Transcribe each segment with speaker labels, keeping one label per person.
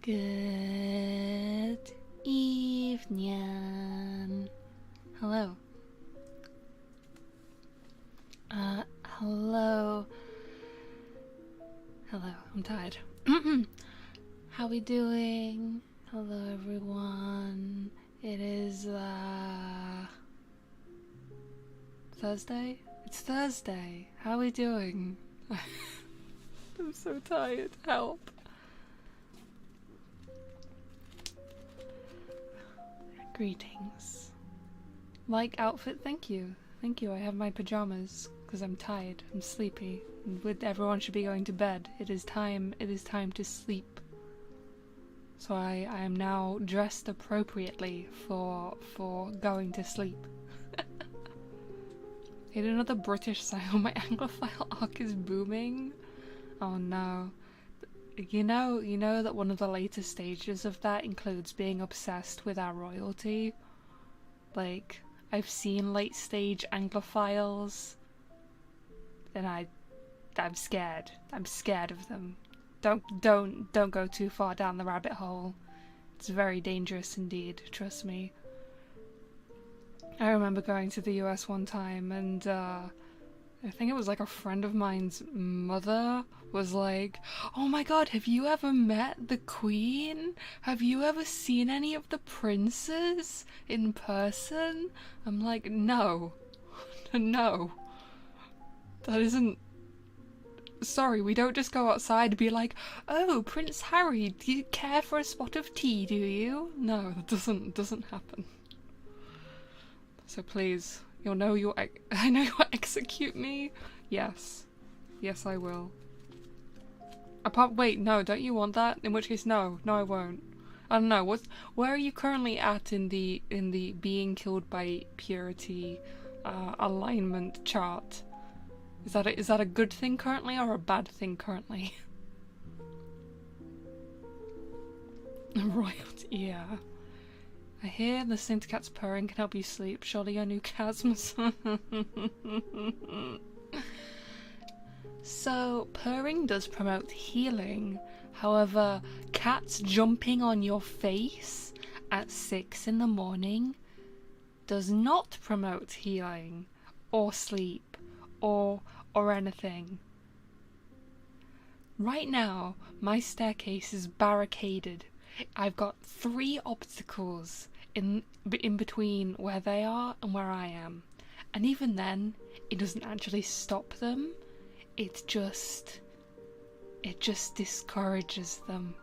Speaker 1: Good evening. Hello. Hello. Hello, I'm tired. How we doing? Hello, everyone. It is, Thursday? It's Thursday. How we doing? I'm so tired. Help. Greetings. Like outfit, thank you. Thank you, I have my pajamas, because I'm tired, I'm sleepy, and everyone should be going to bed. It is time to sleep. So I am now dressed appropriately for going to sleep. Hit another British sign. My Anglophile arc is booming. Oh no. You know that one of the later stages of that includes being obsessed with our royalty? Like, I've seen late stage Anglophiles, and I'm scared. I'm scared of them. Don't go too far down the rabbit hole. It's very dangerous indeed, trust me. I remember going to the US one time, and I think it was like a friend of mine's mother was like, "Oh my god, have you ever met the Queen? Have you ever seen any of the princes in person?" I'm like, no. No. That isn't... Sorry, we don't just go outside and be like, "Oh, Prince Harry, do you care for a spot of tea, do you?" No, that doesn't happen. So please... I know you'll execute me. Yes. Yes, I will. Wait, no, don't you want that? In which case, no. No, I won't. I don't know, where are you currently at in the being killed by purity alignment chart? Is that a good thing currently or a bad thing currently? Royalty, yeah. I hear listening to cats purring can help you sleep. Surely your new cats must... So, purring does promote healing. However, cats jumping on your face at 6 in the morning does not promote healing or sleep or anything. Right now, my staircase is barricaded. I've got 3 obstacles in between where they are and where I am. And even then, it doesn't actually stop them. It just discourages them.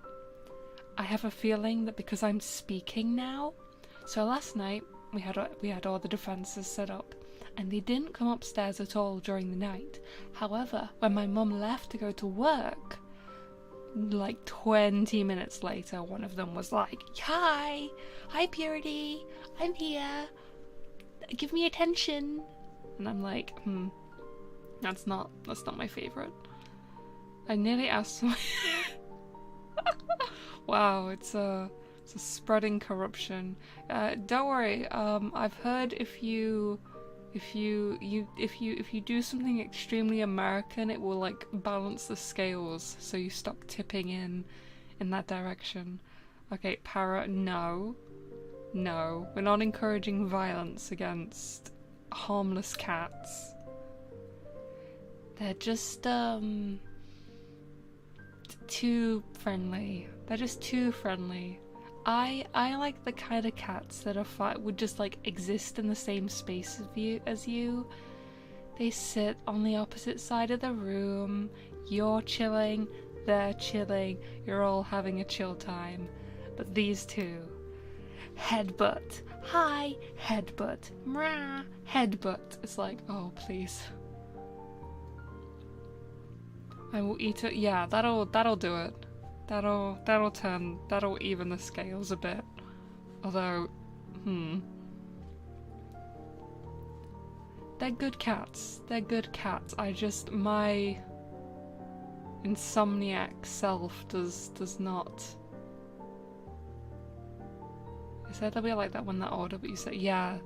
Speaker 1: I have a feeling that because I'm speaking now. So last night we had all the defences set up, and they didn't come upstairs at all during the night. However, when my mum left to go to work, like 20 minutes later, one of them was like, hi Purity, I'm here, give me attention. And I'm like, that's not my favourite. I nearly asked my wow, it's a spreading corruption. Don't worry, I've heard if you do something extremely American, it will like balance the scales so you stop tipping in that direction. Okay, Para, no, we're not encouraging violence against harmless cats. They're just too friendly. They're just too friendly. I like the kind of cats that would just like exist in the same space as you. They sit on the opposite side of the room. You're chilling, they're chilling, you're all having a chill time. But these two, headbutt, hi, headbutt, mrah, headbutt. It's like, oh please. I will eat it. Yeah, that'll do it. That'll even the scales a bit. Although, they're good cats. My insomniac self does not. I said they'll be like that when they're older, but you said, yeah.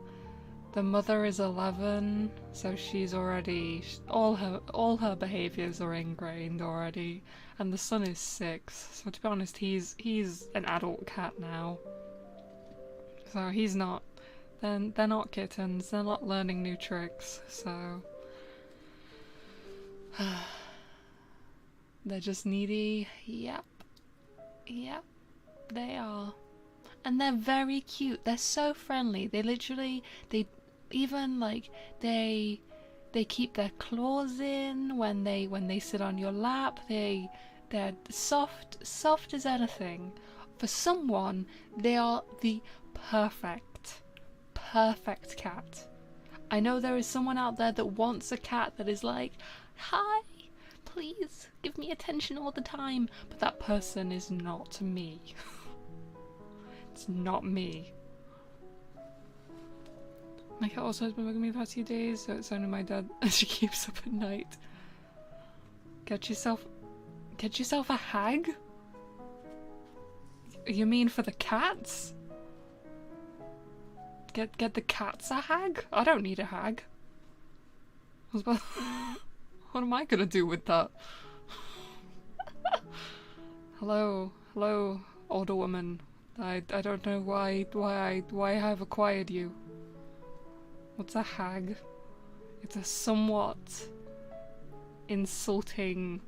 Speaker 1: The mother is 11, so she's already all her behaviors are ingrained already, and the son is 6. So to be honest, he's an adult cat now. So he's not. They're not kittens. They're not learning new tricks. So they're just needy. Yep, they are, and they're very cute. They're so friendly. They keep their claws in when they sit on your lap. They're soft as anything. For someone, they are the perfect cat. I know there is someone out there that wants a cat that is like, hi, please give me attention all the time, but that person is not me. It's not me. My cat also has been bugging me the past few days, so it's only my dad and she keeps up at night. Get yourself a hag? You mean for the cats? Get the cats a hag? I don't need a hag. What am I gonna do with that? Hello, older woman. I don't know why I have acquired you. What's a hag? It's a somewhat insulting,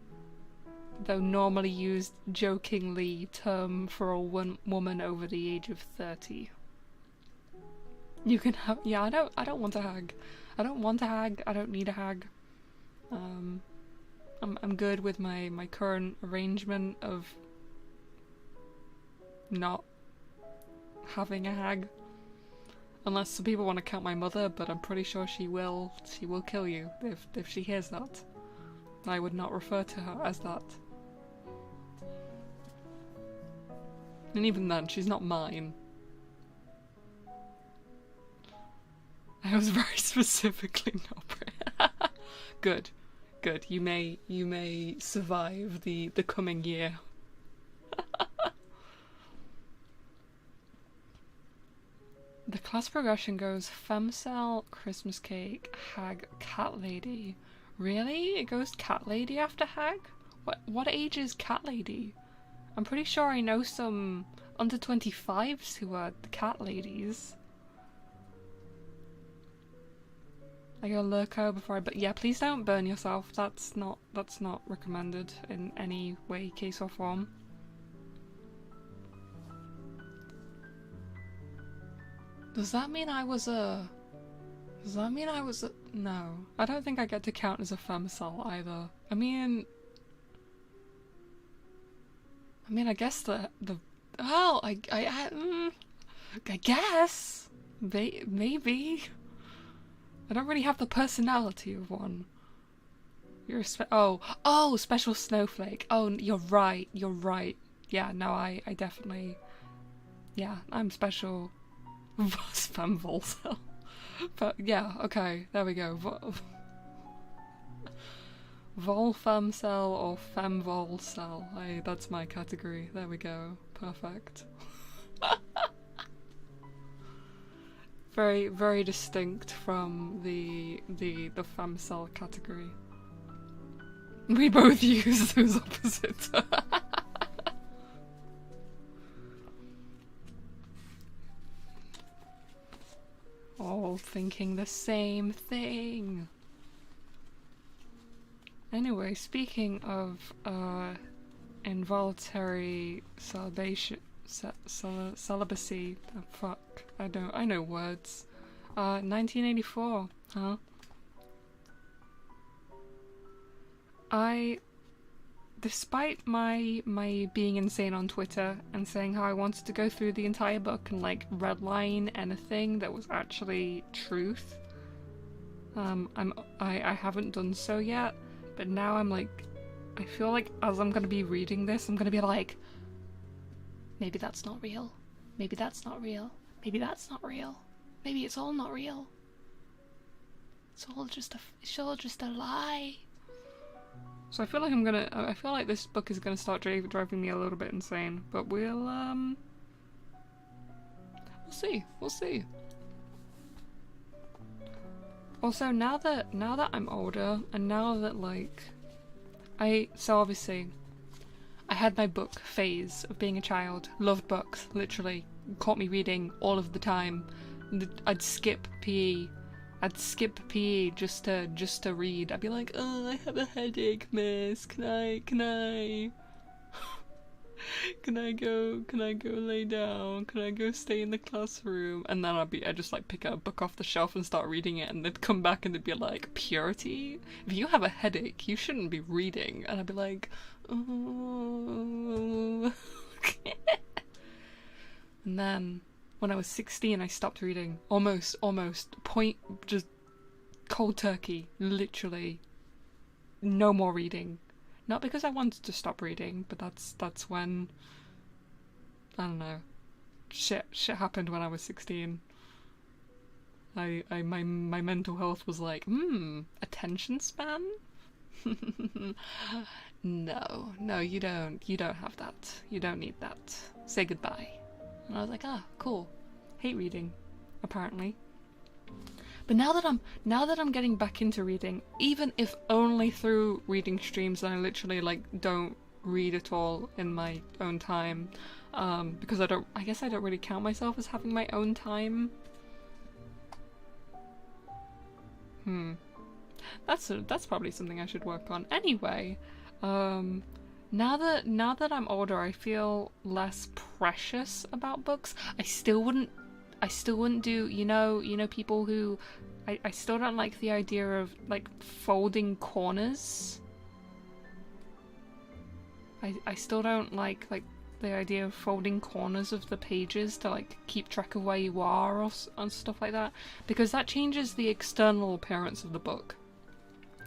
Speaker 1: though normally used jokingly, term for a woman over the age of 30. You can have, yeah, I don't want a hag. I don't want a hag. I don't need a hag. I'm good with my current arrangement of not having a hag. Unless some people want to count my mother, but I'm pretty sure she will kill you if she hears that. I would not refer to her as that. And even then, she's not mine. I was very specifically not. Good. You may survive the coming year. The class progression goes femcel, Christmas cake, hag, cat lady, Really? It goes cat lady after hag? What age is cat lady? I'm pretty sure I know some under 25s who are the cat ladies. I go Lurko before I, but yeah, please don't burn yourself. That's not recommended in any way, case or form. Does that mean I was a... No. I don't think I get to count as a femcel either. I mean, I guess well, I guess. Maybe. I don't really have the personality of one. You're a oh, special snowflake. Oh, you're right. Yeah, no, I definitely... Yeah, I'm special. Femme volcel. But yeah, okay, there we go. Vol femcel or femme volcel. That's my category. There we go. Perfect. Very, very distinct from the femcel category. We both use those opposites. All thinking the same thing. Anyway, speaking of involuntary celibacy, fuck, I know words. 1984, huh? Despite my being insane on Twitter and saying how I wanted to go through the entire book and like redline anything that was actually truth, I haven't done so yet. But now I'm like, I feel like as I'm gonna be reading this, I'm gonna be like, maybe that's not real. Maybe that's not real. Maybe that's not real. Maybe it's all not real. It's all just a lie. So I feel like I feel like this book is gonna start driving me a little bit insane, but we'll see. Also, now that I'm older, and now that like, so obviously, I had my book phase of being a child, loved books, literally, caught me reading all of the time. I'd skip PE just to read. I'd be like, oh, I have a headache, miss. Can I go lay down? Can I go stay in the classroom? And then I'd just like pick up a book off the shelf and start reading it, and they'd come back and they'd be like, Purity, if you have a headache, you shouldn't be reading. And I'd be like, oh. And then when I was 16, I stopped reading. Almost just cold turkey, literally. No more reading. Not because I wanted to stop reading, but that's when, I don't know, shit happened when I was 16. My mental health was like, attention span? No, you don't have that. You don't need that. Say goodbye. And I was like, cool. Hate reading, apparently. But now that I'm getting back into reading, even if only through reading streams, and I literally like don't read at all in my own time, because I guess I don't really count myself as having my own time. That's probably something I should work on. Anyway, now that I'm older, I feel less precious about books. I still wouldn't do, you know people who, I still don't like the idea of like folding corners. I still don't like the idea of folding corners of the pages to like keep track of where you are and stuff like that, because that changes the external appearance of the book.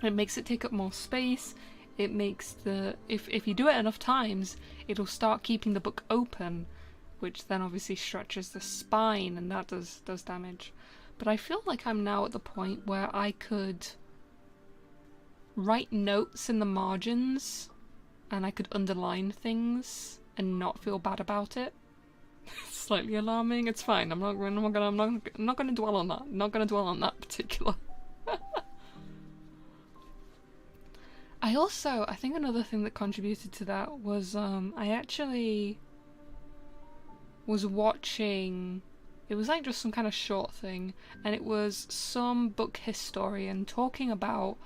Speaker 1: It makes it take up more space. It makes if you do it enough times, it'll start keeping the book open, which then obviously stretches the spine, and that does damage. But I feel like I'm now at the point where I could write notes in the margins, and I could underline things and not feel bad about it. It's slightly alarming. It's fine. I'm not gonna dwell on that. I'm not gonna dwell on that particular. I think another thing that contributed to that was I actually was watching, it was like just some kind of short thing, and it was some book historian talking about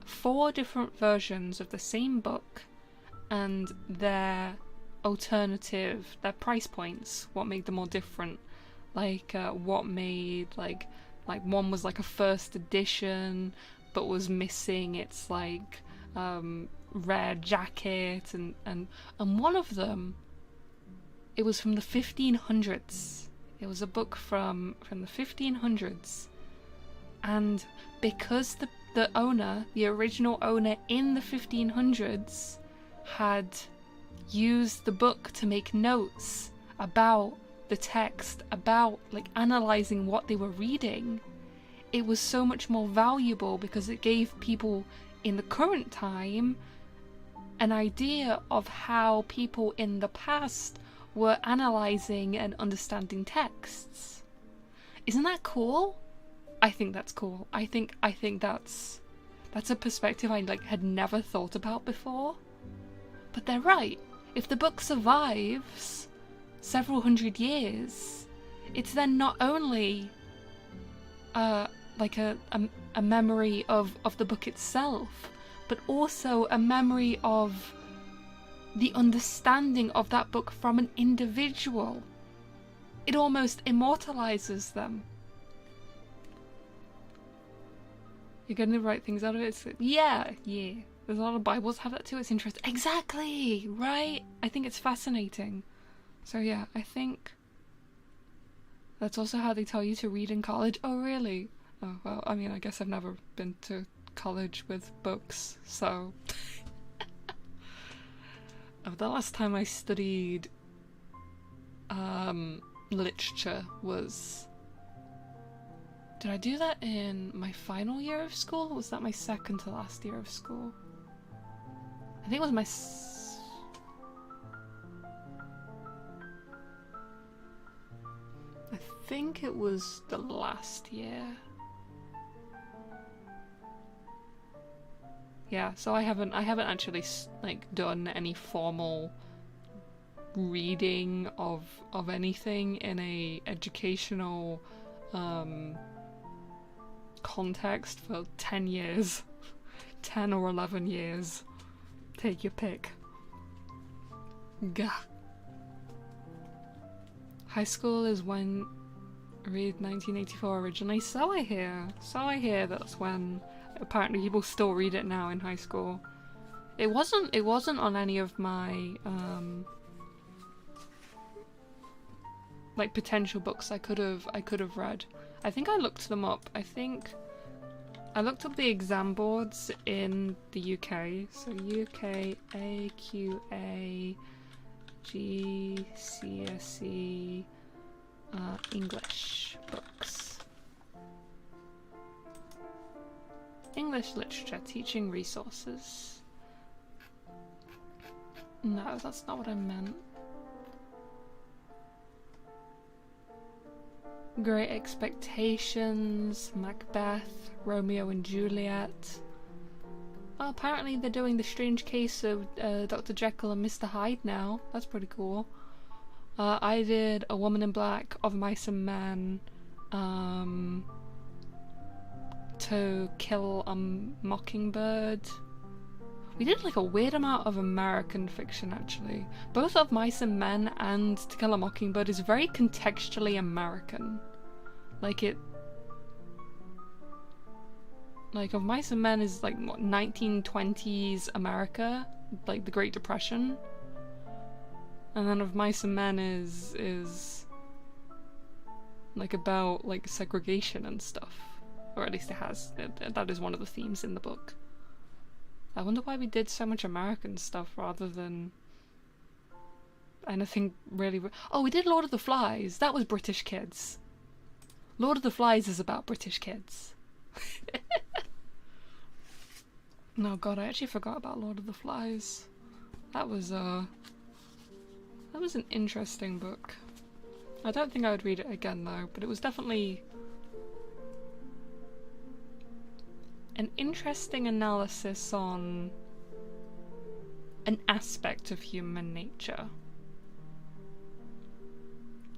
Speaker 1: 4 different versions of the same book and their alternative, their price points, what made them all different. Like what made like one was like a first edition but was missing its like rare jacket, and one of them, it was from the 1500s. It was a book from the 1500s, and because the owner, the original owner in the 1500s, had used the book to make notes about the text, about like analyzing what they were reading, it was so much more valuable because it gave people in the current time an idea of how people in the past were analyzing and understanding texts. Isn't that cool? I think that's cool. I think that's a perspective I like had never thought about before. But they're right. If the book survives several hundred years, it's then not only like a memory of the book itself, but also a memory of the understanding of that book from an individual. It almost immortalizes them. You're getting the right things out of it. It's like, yeah. There's a lot of Bibles have that too. It's interesting. Exactly, right? I think it's fascinating. So yeah, I think that's also how they tell you to read in college. Oh, really? Oh, well, I mean, I guess I've never been to college with books, so... The last time I studied literature was... Did I do that in my final year of school? Or was that my second to last year of school? I think it was my... I think it was the last year. Yeah, so I haven't actually like done any formal reading of anything in a educational context for 10 years. 10 or 11 years. Take your pick. Gah. High school is when read 1984 originally, so I hear that's when apparently people still read it now in high school. It wasn't on any of my like potential books I could have read. I think I looked them up. I think I looked up the exam boards in the UK. So UK AQA GCSE English books. English literature teaching resources. No, that's not what I meant. Great Expectations, Macbeth, Romeo and Juliet. Well, apparently they're doing The Strange Case of Dr. Jekyll and Mr. Hyde now. That's pretty cool. I did A Woman in Black, Of Mice and Men, To Kill a Mockingbird. We did like a weird amount of American fiction actually. Both Of Mice and Men and To Kill a Mockingbird is very contextually American. Like Of Mice and Men is like what, 1920s America, like the Great Depression. And then Of Mice and Men is like about like segregation and stuff. Or at least that is one of the themes in the book. I wonder why we did so much American stuff rather than anything really... Oh, we did Lord of the Flies. That was British kids. Lord of the Flies is about British kids. No, God, I actually forgot about Lord of the Flies. That was an interesting book. I don't think I would read it again though, but it was definitely an interesting analysis on an aspect of human nature.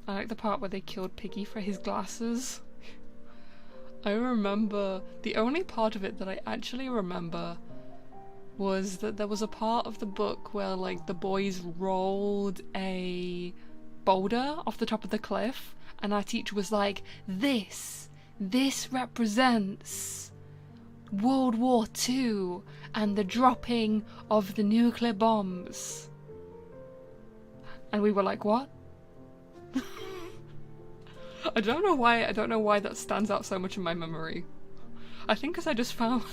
Speaker 1: I like the part where they killed Piggy for his glasses. I remember, the only part of it that I actually remember was that there was a part of the book where, like, the boys rolled a boulder off the top of the cliff, and our teacher was like, this represents World War II and the dropping of the nuclear bombs. And we were like, what? I don't know why that stands out so much in my memory. I think because I just found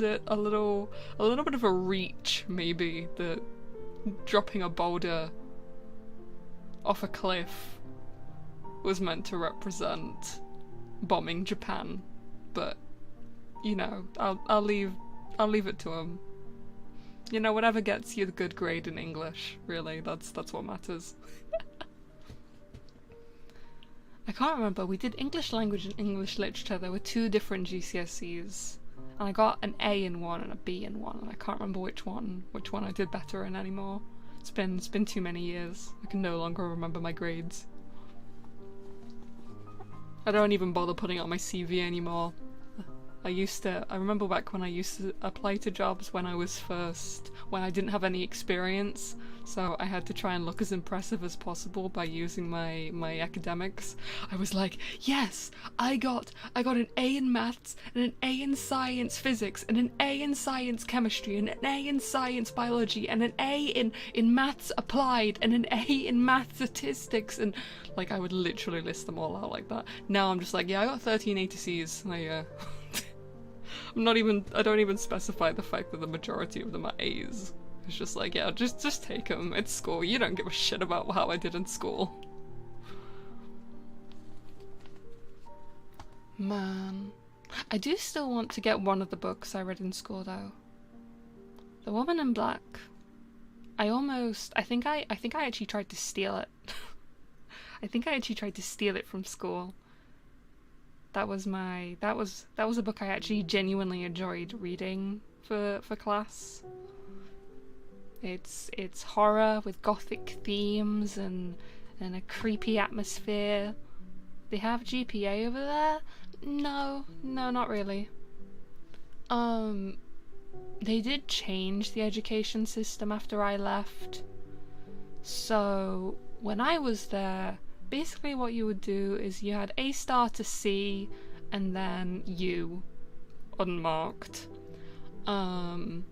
Speaker 1: it a little bit of a reach, maybe, that dropping a boulder off a cliff was meant to represent bombing Japan. But, you know, I'll leave it to him. You know, whatever gets you the good grade in English, really, that's what matters. I can't remember, we did English language and English literature. There were 2 different GCSEs, and I got an A in one and a B in one, and I can't remember which one I did better in anymore. It's been too many years. I can no longer remember my grades. I don't even bother putting it on my CV anymore. I remember back when I used to apply to jobs when I didn't have any experience, so I had to try and look as impressive as possible by using my academics. I was like, yes, I got an A in maths, and an A in science physics, and an A in science chemistry, and an A in science biology, and an A in maths applied, and an A in maths statistics, and like I would literally list them all out like that. Now I'm just like, yeah, I got 13 A to C's. I don't even specify the fact that the majority of them are A's. It's just like, yeah, just take them. It's school. You don't give a shit about how I did in school. Man. I do still want to get one of the books I read in school, though. The Woman in Black. I think I actually tried to steal it. I think I actually tried to steal it from school. That was a book I actually genuinely enjoyed reading for class. It's horror with gothic themes and a creepy atmosphere. They have GPA over there? No, not really. They did change the education system after I left. So when I was there, basically what you would do is you had A star to C and then U, unmarked. And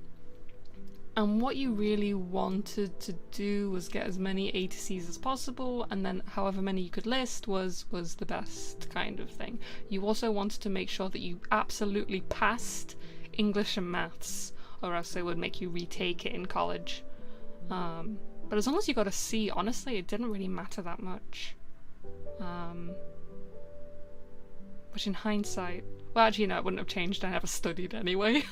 Speaker 1: what you really wanted to do was get as many A to C's as possible, and then however many you could list was the best kind of thing. You also wanted to make sure that you absolutely passed English and maths, or else they would make you retake it in college. But as long as you got a C, honestly, it didn't really matter that much. Which in hindsight, well, actually, no, it wouldn't have changed. I never studied anyway.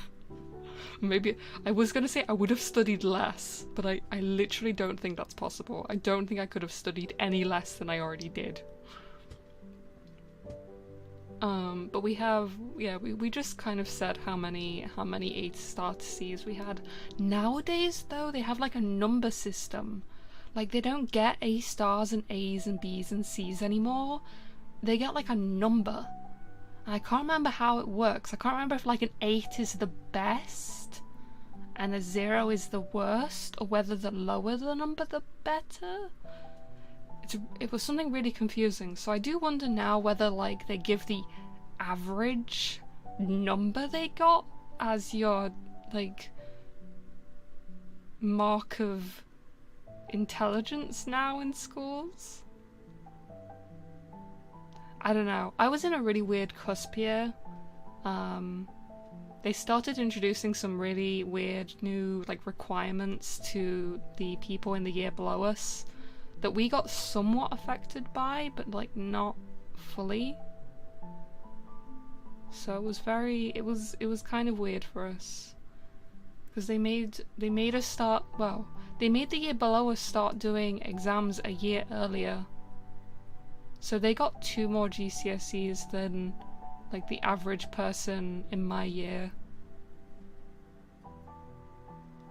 Speaker 1: Maybe I was gonna say I would have studied less, but I literally don't think that's possible. I don't think I could have studied any less than I already did. But we just kind of said how many A star to C's we had. Nowadays, though, they have like a number system. Like, they don't get A stars and A's and B's and C's anymore. They get like a number. I can't remember how it works. I can't remember if like an 8 is the best and a 0 is the worst, or whether the lower the number the better. It was something really confusing. So I do wonder now whether like they give the average number they got as your like mark of intelligence now in schools. I don't know. I was in a really weird cusp year. They started introducing some really weird new like requirements to the people in the year below us that we got somewhat affected by, but like not fully. So it was kind of weird for us. Because they made us start, well, they made the year below us start doing exams a year earlier. So they got 2 more GCSEs than like the average person in my year.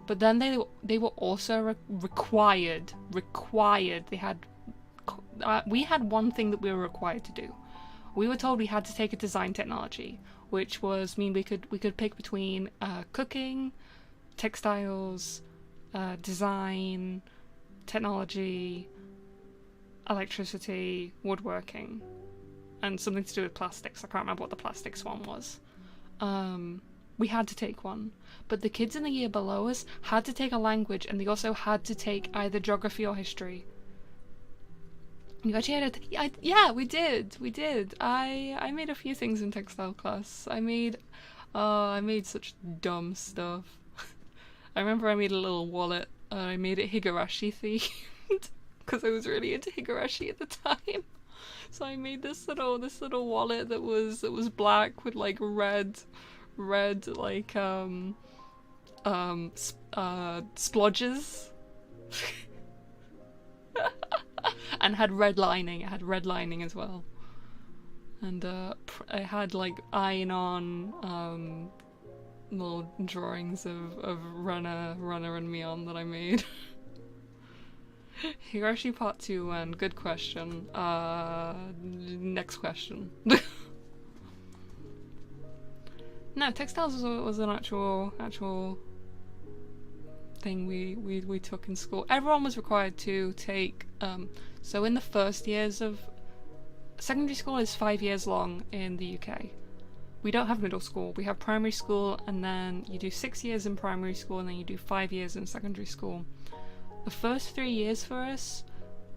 Speaker 1: But then they were also required. They had we had one thing that we were required to do. We were told we had to take a design technology, which was mean we could pick between cooking, textiles, design, technology, electricity, woodworking, and something to do with plastics. I can't remember what the plastics one was. We had to take one, but the kids in the year below us had to take a language, and they also had to take either geography or history. You actually had yeah, we did. I made a few things in textile class. I made such dumb stuff. I remember I made a little wallet. I made it Higurashi themed because I was really into Higurashi at the time. So I made this little wallet that was black with like red like splodges. And had red lining. It had red lining as well. And I had like iron-on little drawings of Runner and Mion that I made. Higurashi Part 2 and good question. Next question. No, textiles was an actual thing we took in school. Everyone was required to take so in the first years of secondary school is 5 years long in the UK. We don't have middle school. We have primary school, and then you do 6 years in primary school, and then you do 5 years in secondary school. The first 3 years for us,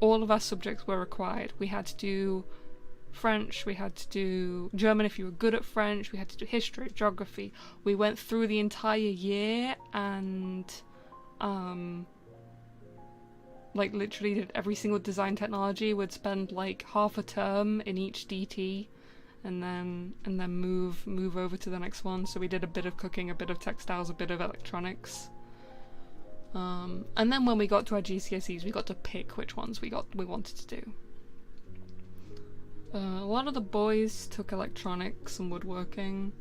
Speaker 1: all of our subjects were required. We had to do French, we had to do German if you were good at French, we had to do history, geography. We went through the entire year and like literally did every single design technology. Would spend like half a term in each DT and then move over to the next one. So we did a bit of cooking, a bit of textiles, a bit of electronics. And then when we got to our GCSEs, we got to pick which ones we wanted to do. A lot of the boys took electronics and woodworking.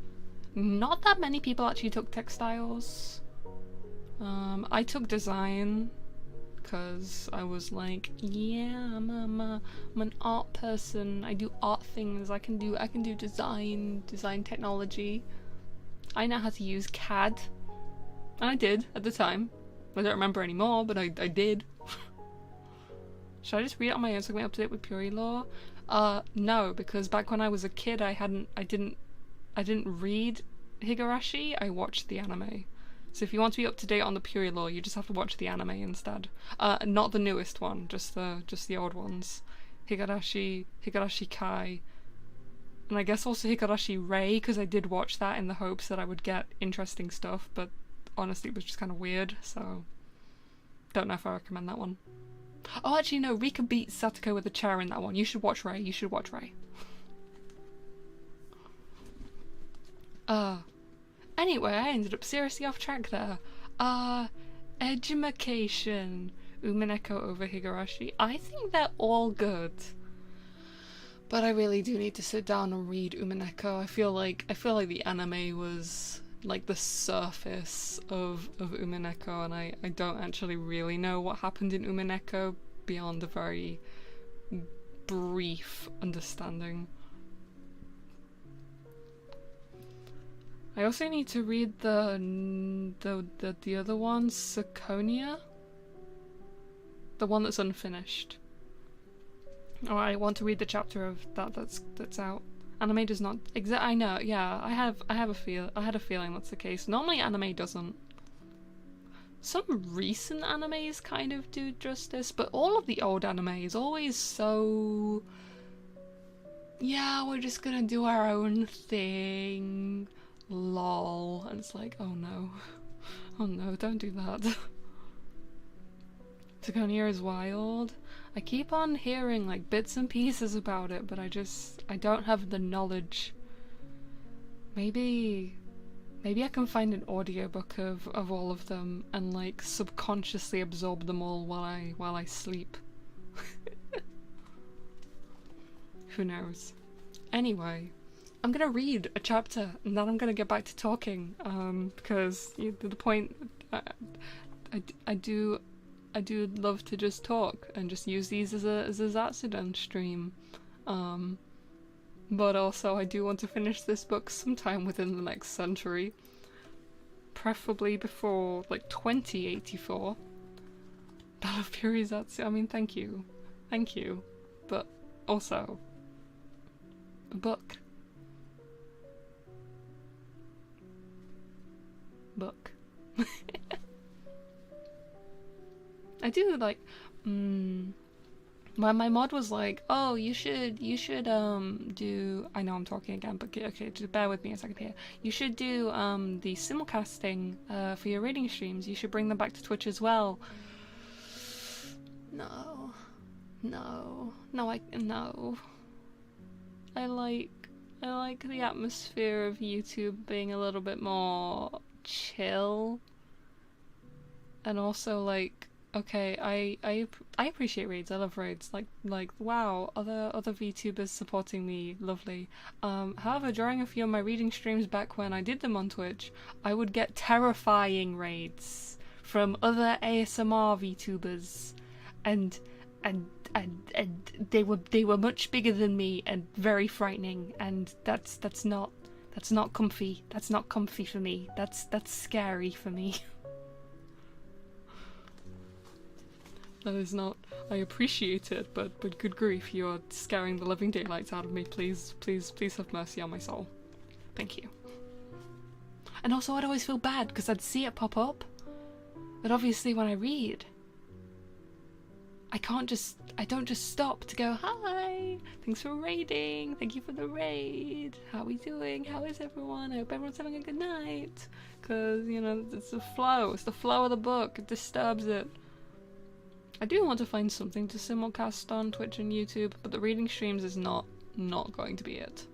Speaker 1: Not that many people actually took textiles. I took design because I was like, yeah, I'm an art person. I do art things. I can do design technology. I know how to use CAD, and I did at the time. I don't remember anymore, but I did. Should I just read it on my own so I can be up to date with Puri Law? No, because back when I was a kid, I didn't read Higurashi. I watched the anime. So if you want to be up to date on the Puri Law, you just have to watch the anime instead. Not the newest one, just the old ones. Higurashi Kai, and I guess also Higurashi Rei, because I did watch that in the hopes that I would get interesting stuff, but honestly it was just kind of weird, so don't know if I recommend that one. Oh, actually no, Rika beats Satoko with a chair in that one. You should watch Rei. Anyway, I ended up seriously off track there. Edumacation, Umineko over Higurashi. I think they're all good, but I really do need to sit down and read Umineko. I feel like the anime was like the surface of Umineko, and I don't actually really know what happened in Umineko beyond a very brief understanding. I also need to read the other one, Sakonia, the one that's unfinished. Oh, I want to read the chapter of that's out. Anime does not I know, yeah. I had a feeling that's the case. Normally anime doesn't. Some recent animes kind of do justice, but all of the old anime is always so, yeah, we're just gonna do our own thing. Lol. And it's like, oh no, don't do that. Sakonia is wild. I keep on hearing like bits and pieces about it, but I don't have the knowledge. Maybe I can find an audiobook of all of them and like subconsciously absorb them all while I sleep. Who knows? Anyway, I'm gonna read a chapter and then I'm gonna get back to talking. Because the point, I do love to just talk and just use these as a Zatsudan stream. But also I do want to finish this book sometime within the next century, preferably before like 2084. Battle of Fury Zatsu. I mean, thank you, but also a book. I do like, my mod was like, oh, you should do, I know I'm talking again, but okay, just bear with me a second here. You should do the simulcasting for your reading streams. You should bring them back to Twitch as well. No. I like the atmosphere of YouTube being a little bit more chill, and also like, okay, I appreciate raids. I love raids. Like wow, other VTubers supporting me, lovely. However, during a few of my reading streams back when I did them on Twitch, I would get terrifying raids from other ASMR VTubers, and they were much bigger than me and very frightening, and that's not comfy. That's not comfy for me. That's scary for me. That is not. I appreciate it, but good grief, you are scaring the living daylights out of me. Please have mercy on my soul. Thank you. And also, I'd always feel bad because I'd see it pop up, but obviously when I read, I don't just stop to go, hi, thanks for raiding, thank you for the raid, how are we doing, how is everyone, I hope everyone's having a good night, because, you know, it's the flow of the book, it disturbs it. I do want to find something to simulcast on Twitch and YouTube, but the reading streams is not going to be it.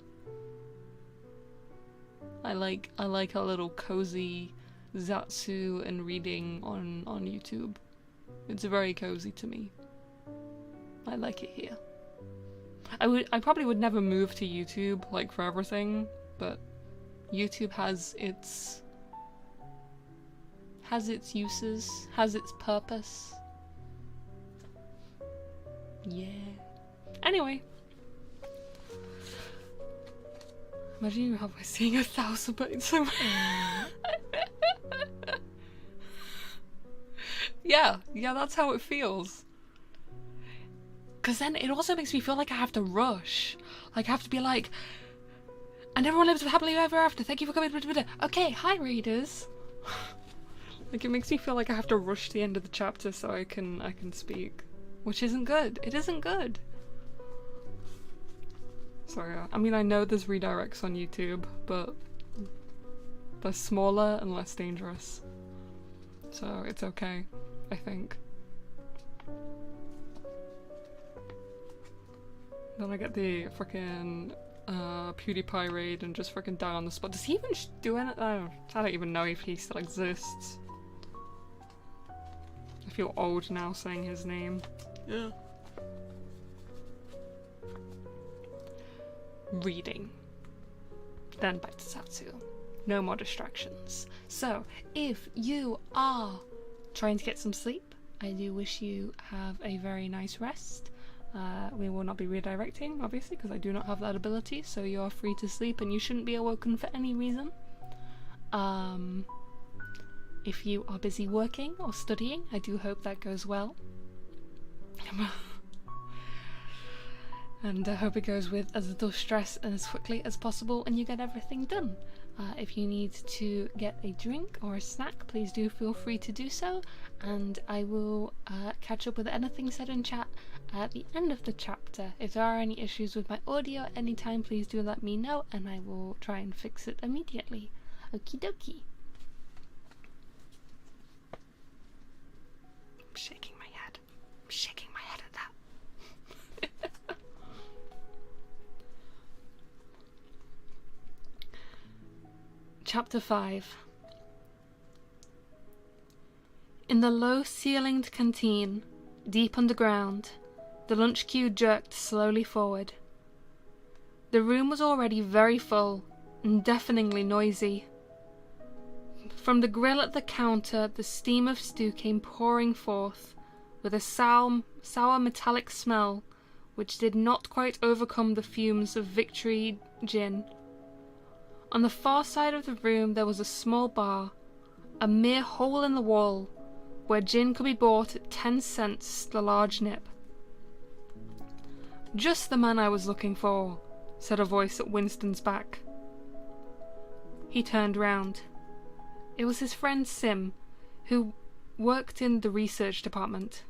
Speaker 1: I like a little cozy Zatsu and reading on YouTube. It's very cozy to me. I like it here. I probably would never move to YouTube, like, for everything, but YouTube has its uses, has its purpose. Yeah. Anyway. Imagine you halfway seeing 1,000 buttons. Yeah, that's how it feels. Because then it also makes me feel like I have to rush. Like, I have to be like, and everyone lives happily ever after. Thank you for coming. Okay, hi, readers. Like, it makes me feel like I have to rush to the end of the chapter so I can speak. Which isn't good. It isn't good. Sorry, I mean, I know there's redirects on YouTube, but they're smaller and less dangerous. So it's okay, I think. Then I get the frickin' PewDiePie raid and just frickin' die on the spot. Does he even do anything? I don't even know if he still exists. I feel old now saying his name. Yeah. Reading. Then back to Satsu. No more distractions. So, if you are trying to get some sleep, I do wish you have a very nice rest. We will not be redirecting, obviously, because I do not have that ability, so you are free to sleep and you shouldn't be awoken for any reason. If you are busy working or studying, I do hope that goes well. And I hope it goes with as little stress and as quickly as possible and you get everything done. If you need to get a drink or a snack, please do feel free to do so, and I will catch up with anything said in chat at the end of the chapter. If there are any issues with my audio at any time, please do let me know and I will try and fix it immediately. Okie dokie. I'm shaking my head. I'm shaking my head at that. Chapter 5. In the low-ceilinged canteen, deep underground, the lunch queue jerked slowly forward. The room was already very full and deafeningly noisy. From the grill at the counter, the steam of stew came pouring forth, with a sour metallic smell which did not quite overcome the fumes of Victory gin. On the far side of the room there was a small bar, a mere hole in the wall, where gin could be bought at 10 cents the large nip. "Just the man I was looking for," said a voice at Winston's back. He turned round. It was his friend Sim, who worked in the research department.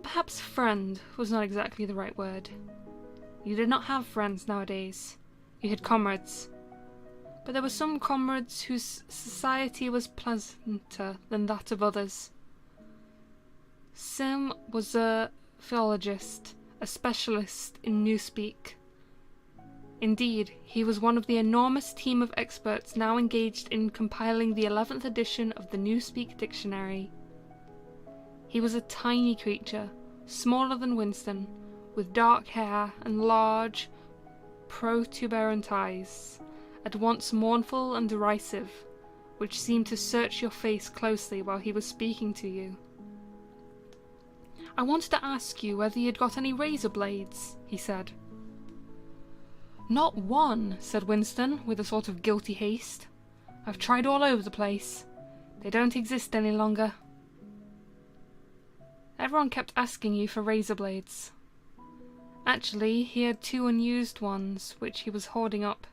Speaker 1: Perhaps friend was not exactly the right word. You did not have friends nowadays. You had comrades. But there were some comrades whose society was pleasanter than that of others. Sim was a philologist, a specialist in Newspeak. Indeed, he was one of the enormous team of experts now engaged in compiling the 11th edition of the Newspeak Dictionary. He was a tiny creature, smaller than Winston, with dark hair and large, protuberant eyes, at once mournful and derisive, which seemed to search your face closely while he was speaking to you. "I wanted to ask you whether you'd got any razor blades," he said. "Not one," said Winston, with a sort of guilty haste. "I've tried all over the place. They don't exist any longer." Everyone kept asking you for razor blades. Actually, he had 2 unused ones, which he was hoarding up.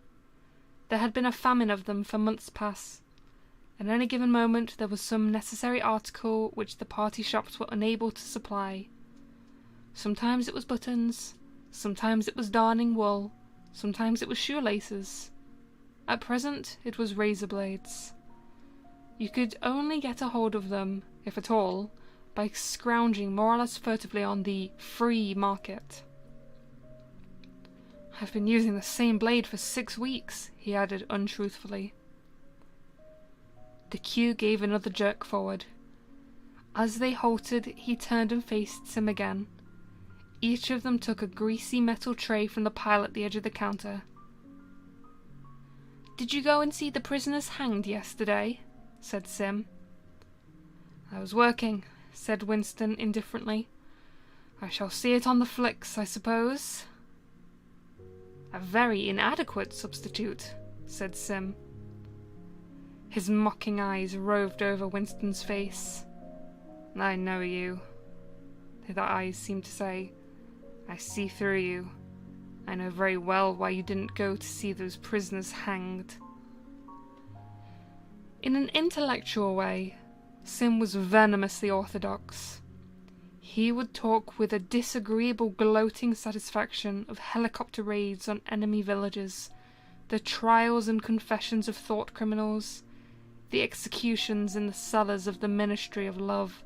Speaker 1: There had been a famine of them for months past. At any given moment there was some necessary article which the party shops were unable to supply. Sometimes it was buttons, sometimes it was darning wool, sometimes it was shoelaces. At present it was razor blades. You could only get a hold of them, if at all, by scrounging more or less furtively on the free market. "I've been using the same blade for 6 weeks, he added untruthfully. The queue gave another jerk forward. As they halted, he turned and faced Sim again. Each of them took a greasy metal tray from the pile at the edge of the counter. "Did you go and see the prisoners hanged yesterday?" said Sim. "I was working," said Winston indifferently. "I shall see it on the flicks, I suppose." "A very inadequate substitute," said Sim. His mocking eyes roved over Winston's face. "I know you," the eyes seemed to say. "I see through you. I know very well why you didn't go to see those prisoners hanged." In an intellectual way, Sim was venomously orthodox. He would talk with a disagreeable gloating satisfaction of helicopter raids on enemy villages, the trials and confessions of thought criminals, the executions in the cellars of the Ministry of Love.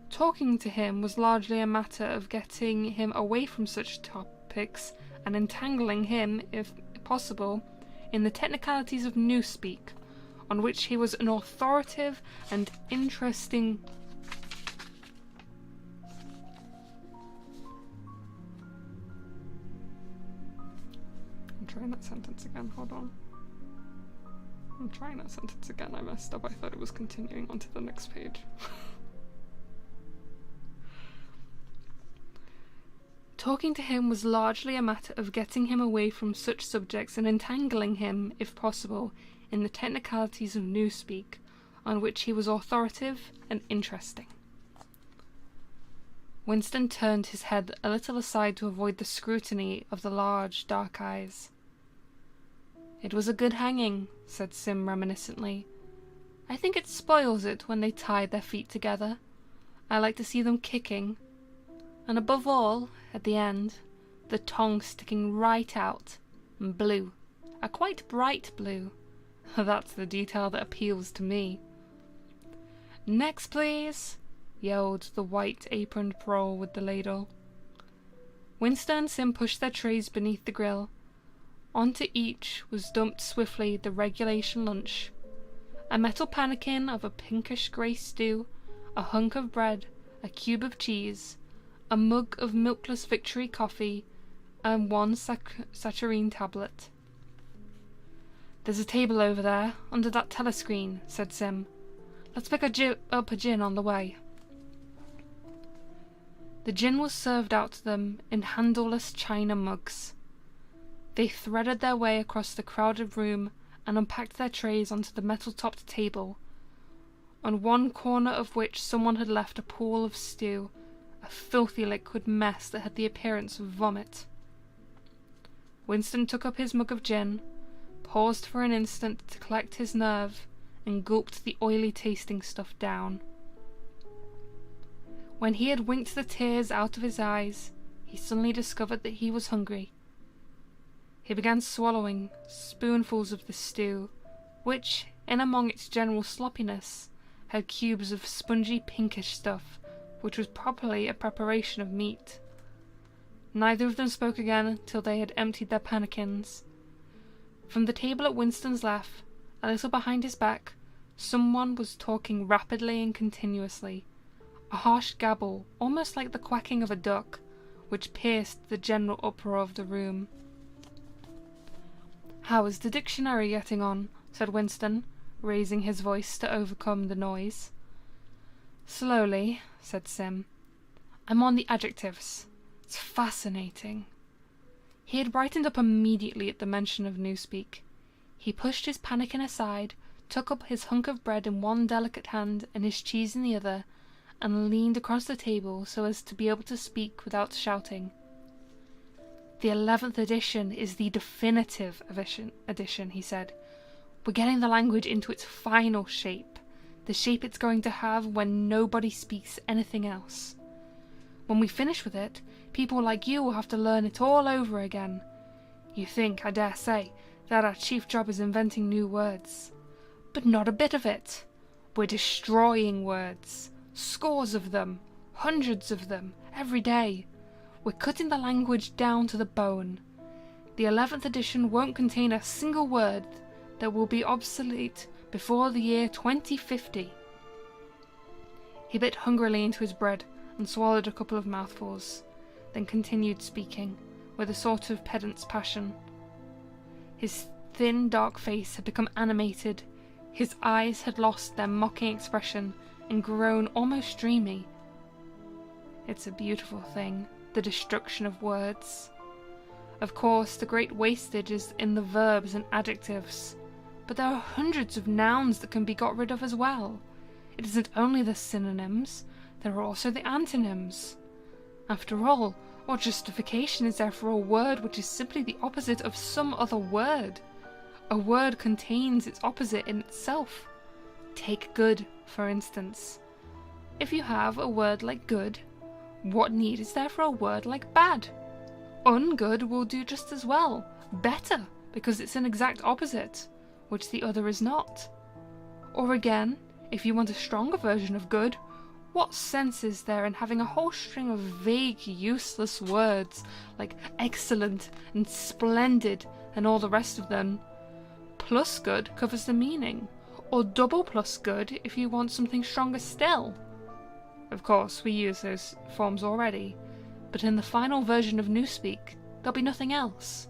Speaker 1: Talking to him was largely a matter of getting him away from such topics and entangling him, if possible, in the technicalities of Newspeak, on which he was an authoritative and interesting... I'm trying that sentence again, hold on. I'm trying that sentence again, I messed up, I thought it was continuing onto the next page. Talking to him was largely a matter of getting him away from such subjects and entangling him, if possible, in the technicalities of Newspeak, on which he was authoritative and interesting. Winston turned his head a little aside to avoid the scrutiny of the large, dark eyes. "It was a good hanging," said Sim reminiscently. "I think it spoils it when they tied their feet together. I like to see them kicking. And above all, at the end, the tongue sticking right out, and blue, a quite bright blue. That's the detail that appeals to me." "Next, please," yelled the white-aproned prole with the ladle. Winston and Sim pushed their trays beneath the grill. Onto each was dumped swiftly the regulation lunch. A metal pannikin of a pinkish-grey stew, a hunk of bread, a cube of cheese, a mug of milkless Victory coffee, and one saccharine tablet. "There's a table over there, under that telescreen," said Sim. "Let's pick up a gin on the way." The gin was served out to them in handleless china mugs. They threaded their way across the crowded room and unpacked their trays onto the metal-topped table, on one corner of which someone had left a pool of stew, a filthy liquid mess that had the appearance of vomit. Winston took up his mug of gin, paused for an instant to collect his nerve, and gulped the oily tasting stuff down. When he had winked the tears out of his eyes, he suddenly discovered that he was hungry. He began swallowing spoonfuls of the stew, which, in among its general sloppiness, had cubes of spongy pinkish stuff, which was probably a preparation of meat. Neither of them spoke again till they had emptied their pannikins. From the table at Winston's left, a little behind his back, someone was talking rapidly and continuously, a harsh gabble, almost like the quacking of a duck, which pierced the general uproar of the room. "How is the dictionary getting on?" said Winston, raising his voice to overcome the noise. "Slowly," said Sim. "I'm on the adjectives. It's fascinating." He had brightened up immediately at the mention of Newspeak. He pushed his pannikin aside, took up his hunk of bread in one delicate hand and his cheese in the other, and leaned across the table so as to be able to speak without shouting. "The 11th edition is the definitive edition," he said. "We're getting the language into its final shape, the shape it's going to have when nobody speaks anything else. When we finish with it, people like you will have to learn it all over again. You think, I dare say, that our chief job is inventing new words. But not a bit of it. We're destroying words. Scores of them, hundreds of them, every day. We're cutting the language down to the bone. The 11th edition won't contain a single word that will be obsolete before the year 2050. He bit hungrily into his bread and swallowed a couple of mouthfuls, then continued speaking, with a sort of pedant's passion. His thin, dark face had become animated, his eyes had lost their mocking expression and grown almost dreamy. It's a beautiful thing, the destruction of words. Of course, the great wastage is in the verbs and adjectives, but there are hundreds of nouns that can be got rid of as well. It isn't only the synonyms, there are also the antonyms. After all, what justification is there for a word which is simply the opposite of some other word? A word contains its opposite in itself. Take good, for instance. If you have a word like good, what need is there for a word like bad? Ungood will do just as well, better, because it's an exact opposite, which the other is not. Or again, if you want a stronger version of good, what sense is there in having a whole string of vague, useless words like excellent and splendid and all the rest of them? Plus good covers the meaning, or double plus good if you want something stronger still. Of course, we use those forms already, but in the final version of Newspeak, there'll be nothing else.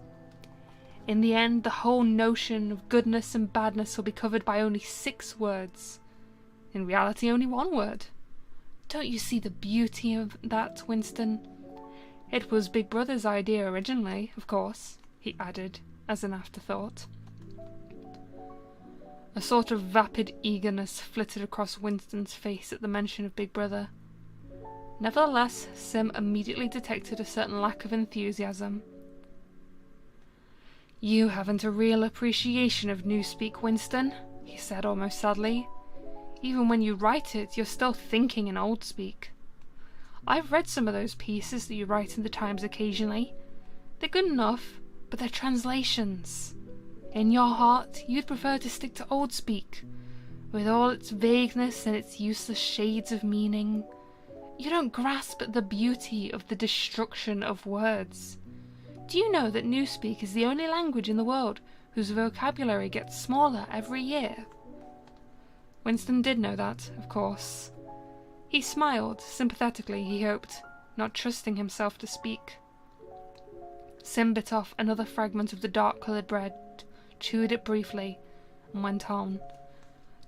Speaker 1: In the end, the whole notion of goodness and badness will be covered by only 6 words. In reality, only 1 word. Don't you see the beauty of that, Winston? It was Big Brother's idea originally, of course, he added, as an afterthought. A sort of vapid eagerness flitted across Winston's face at the mention of Big Brother. Nevertheless, Sim immediately detected a certain lack of enthusiasm. "You haven't a real appreciation of Newspeak, Winston," he said almost sadly. "Even when you write it, you're still thinking in old speak. I've read some of those pieces that you write in the Times occasionally. They're good enough, but they're translations. In your heart, you'd prefer to stick to old speak, with all its vagueness and its useless shades of meaning. You don't grasp at the beauty of the destruction of words. Do you know that Newspeak is the only language in the world whose vocabulary gets smaller every year?" Winston did know that, of course. He smiled, sympathetically, he hoped, not trusting himself to speak. Sim bit off another fragment of the dark-coloured bread, chewed it briefly, and went on.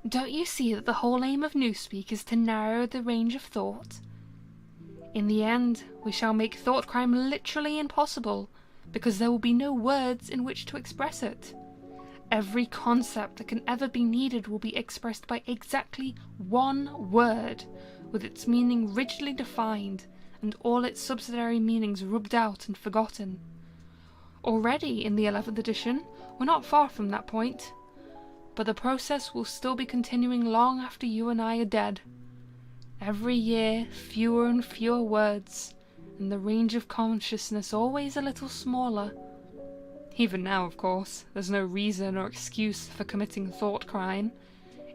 Speaker 1: Don't you see that the whole aim of Newspeak is to narrow the range of thought? In the end, we shall make thought crime literally impossible, because there will be no words in which to express it. Every concept that can ever be needed will be expressed by exactly one word, with its meaning rigidly defined, and all its subsidiary meanings rubbed out and forgotten. Already, in the 11th edition, we're not far from that point, but the process will still be continuing long after you and I are dead. Every year, fewer and fewer words, and the range of consciousness always a little smaller. Even now, of course, there's no reason or excuse for committing thought crime.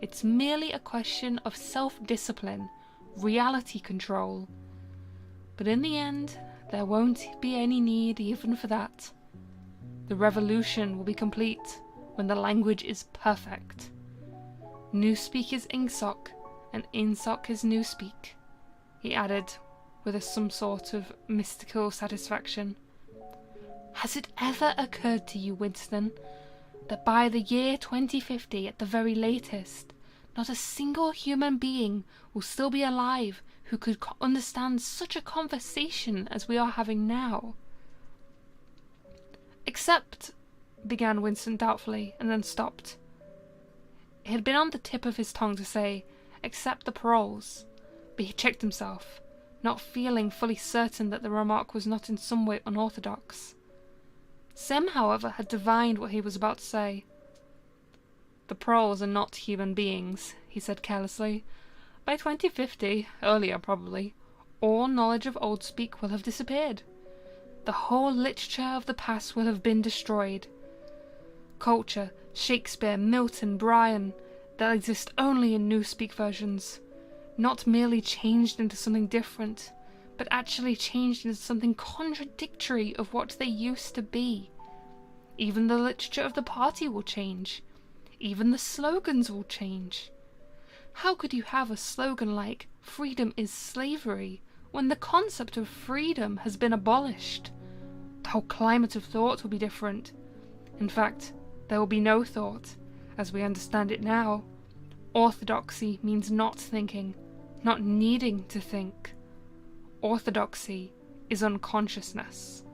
Speaker 1: It's merely a question of self-discipline, reality control. But in the end, there won't be any need even for that. The revolution will be complete when the language is perfect. Newspeak is Ingsoc, and Ingsoc is Newspeak, he added, with some sort of mystical satisfaction. Has it ever occurred to you, Winston, that by the year 2050, at the very latest, not a single human being will still be alive who could understand such a conversation as we are having now? Except, began Winston doubtfully, and then stopped. It had been on the tip of his tongue to say, except the paroles, but he checked himself, not feeling fully certain that the remark was not in some way unorthodox. Sim, however, had divined what he was about to say. The paroles are not human beings, he said carelessly. By 2050, earlier probably, all knowledge of Oldspeak will have disappeared. The whole literature of the past will have been destroyed. Culture, Shakespeare, Milton, Bryan, they'll exist only in Newspeak versions, not merely changed into something different, but actually changed into something contradictory of what they used to be. Even the literature of the party will change. Even the slogans will change. How could you have a slogan like, "Freedom is slavery," when the concept of freedom has been abolished? The whole climate of thought will be different. In fact, there will be no thought, as we understand it now. Orthodoxy means not thinking, not needing to think. Orthodoxy is unconsciousness.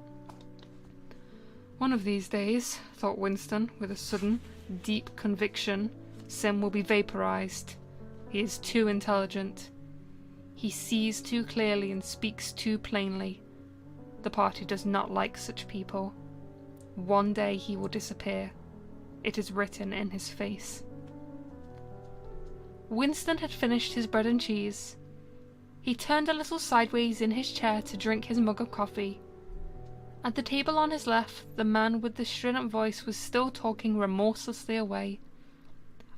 Speaker 1: One of these days, thought Winston, with a sudden, deep conviction, Sim will be vaporized. He is too intelligent. He sees too clearly and speaks too plainly. The party does not like such people. One day he will disappear. It is written in his face. Winston had finished his bread and cheese. He turned a little sideways in his chair to drink his mug of coffee. At the table on his left, the man with the strident voice was still talking remorselessly away.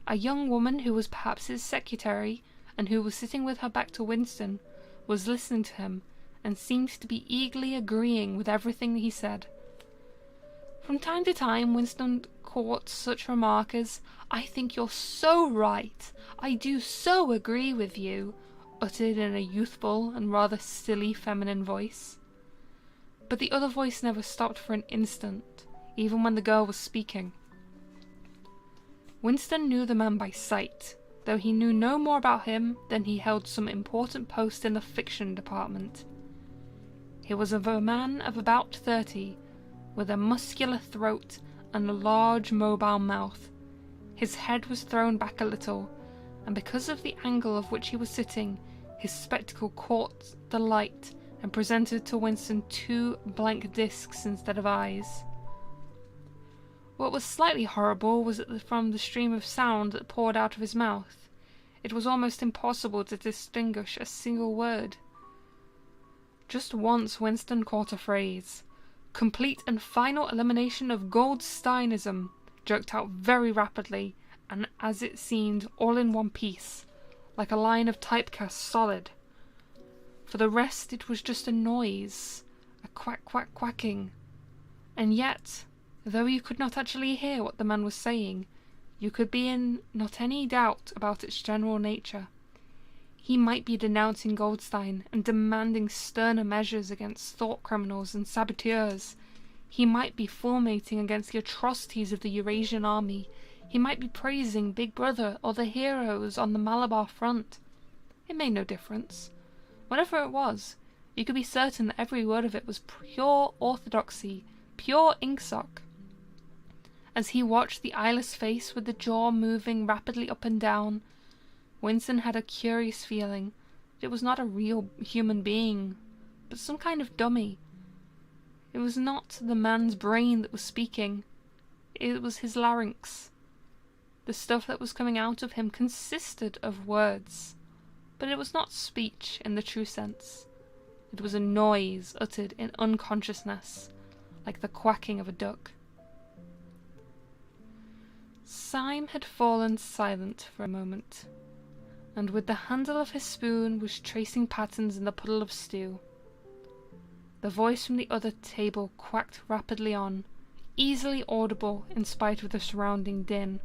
Speaker 1: A young woman who was perhaps his secretary, and who was sitting with her back to Winston, was listening to him, and seemed to be eagerly agreeing with everything he said. From time to time, Winston caught such remark as, "I think you're so right. I do so agree with you," uttered in a youthful and rather silly feminine voice. But the other voice never stopped for an instant, even when the girl was speaking. Winston knew the man by sight, though he knew no more about him than he held some important post in the fiction department. He was a man of about 30, with a muscular throat and a large mobile mouth. His head was thrown back a little, and because of the angle of which he was sitting, his spectacle caught the light and presented to Winston two blank discs instead of eyes. What was slightly horrible was that from the stream of sound that poured out of his mouth, it was almost impossible to distinguish a single word. Just once Winston caught a phrase, "complete and final elimination of Goldsteinism," jerked out very rapidly, and as it seemed all in one piece, like a line of typecast solid. For the rest it was just a noise, a quack quack quacking. And yet, though you could not actually hear what the man was saying, you could be in not any doubt about its general nature. He might be denouncing Goldstein and demanding sterner measures against thought criminals and saboteurs. He might be fulminating against the atrocities of the Eurasian army. He might be praising Big Brother or the heroes on the Malabar front. It made no difference. Whatever it was, you could be certain that every word of it was pure orthodoxy, pure inksock. As he watched the eyeless face with the jaw moving rapidly up and down, Winston had a curious feeling that it was not a real human being, but some kind of dummy. It was not the man's brain that was speaking. It was his larynx. The stuff that was coming out of him consisted of words, but it was not speech in the true sense. It was a noise uttered in unconsciousness, like the quacking of a duck. Syme had fallen silent for a moment, and with the handle of his spoon was tracing patterns in the puddle of stew. The voice from the other table quacked rapidly on, easily audible in spite of the surrounding din.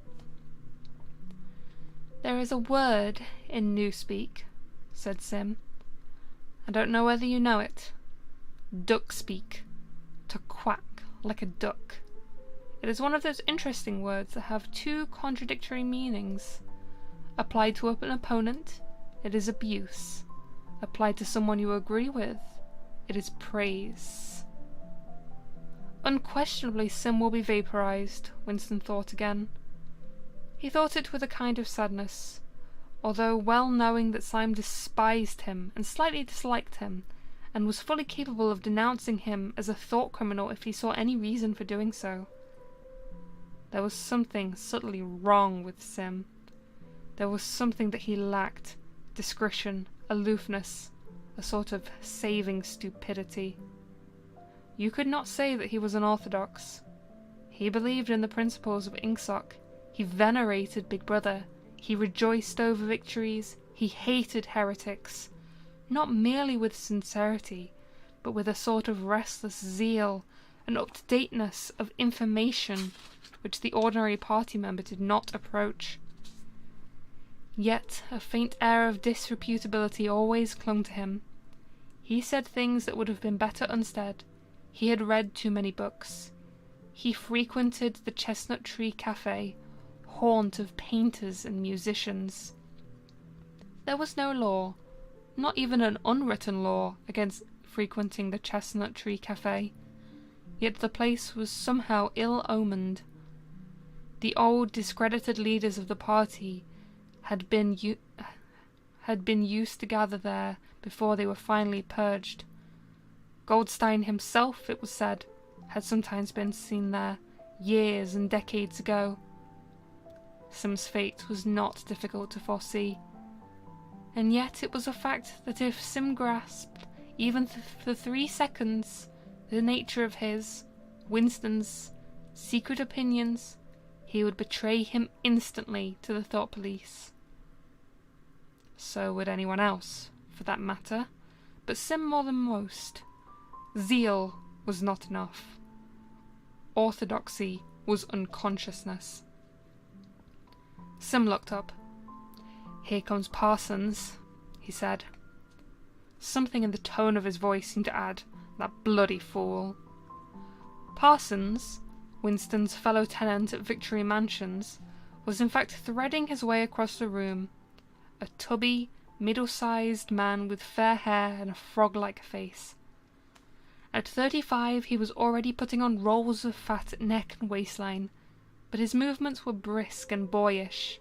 Speaker 1: "There is a word in Newspeak," said Sim. "I don't know whether you know it. Duck speak. To quack like a duck. It is one of those interesting words that have two contradictory meanings. Applied to an opponent, it is abuse. Applied to someone you agree with, it is praise." Unquestionably Sim will be vaporized, Winston thought again. He thought it with a kind of sadness, although well knowing that Syme despised him and slightly disliked him, and was fully capable of denouncing him as a thought criminal if he saw any reason for doing so. There was something subtly wrong with Sim. There was something that he lacked: discretion, aloofness, a sort of saving stupidity. You could not say that he was unorthodox. He believed in the principles of Ingsoc. He venerated Big Brother. He rejoiced over victories. He hated heretics, not merely with sincerity, but with a sort of restless zeal, an up-to-dateness of information which the ordinary party member did not approach. Yet a faint air of disreputability always clung to him. He said things that would have been better unsaid. He had read too many books. He frequented the Chestnut Tree Cafe, haunt of painters and musicians. There was no law, not even an unwritten law, against frequenting the Chestnut Tree Cafe, yet the place was somehow ill-omened. The old discredited leaders of the party had been used to gather there before they were finally purged. Goldstein himself, it was said, had sometimes been seen there, years and decades ago. Sim's fate was not difficult to foresee, and yet it was a fact that if Sim grasped, even for 3 seconds, the nature of his, Winston's, secret opinions, he would betray him instantly to the thought police. So would anyone else, for that matter, but Sim more than most. Zeal was not enough. Orthodoxy was unconsciousness. Sim looked up. "Here comes Parsons," he said. Something in the tone of his voice seemed to add, "That bloody fool." Parsons, Winston's fellow tenant at Victory Mansions, was in fact threading his way across the room, a tubby, middle-sized man with fair hair and a frog-like face. At 35 he was already putting on rolls of fat at neck and waistline, but his movements were brisk and boyish.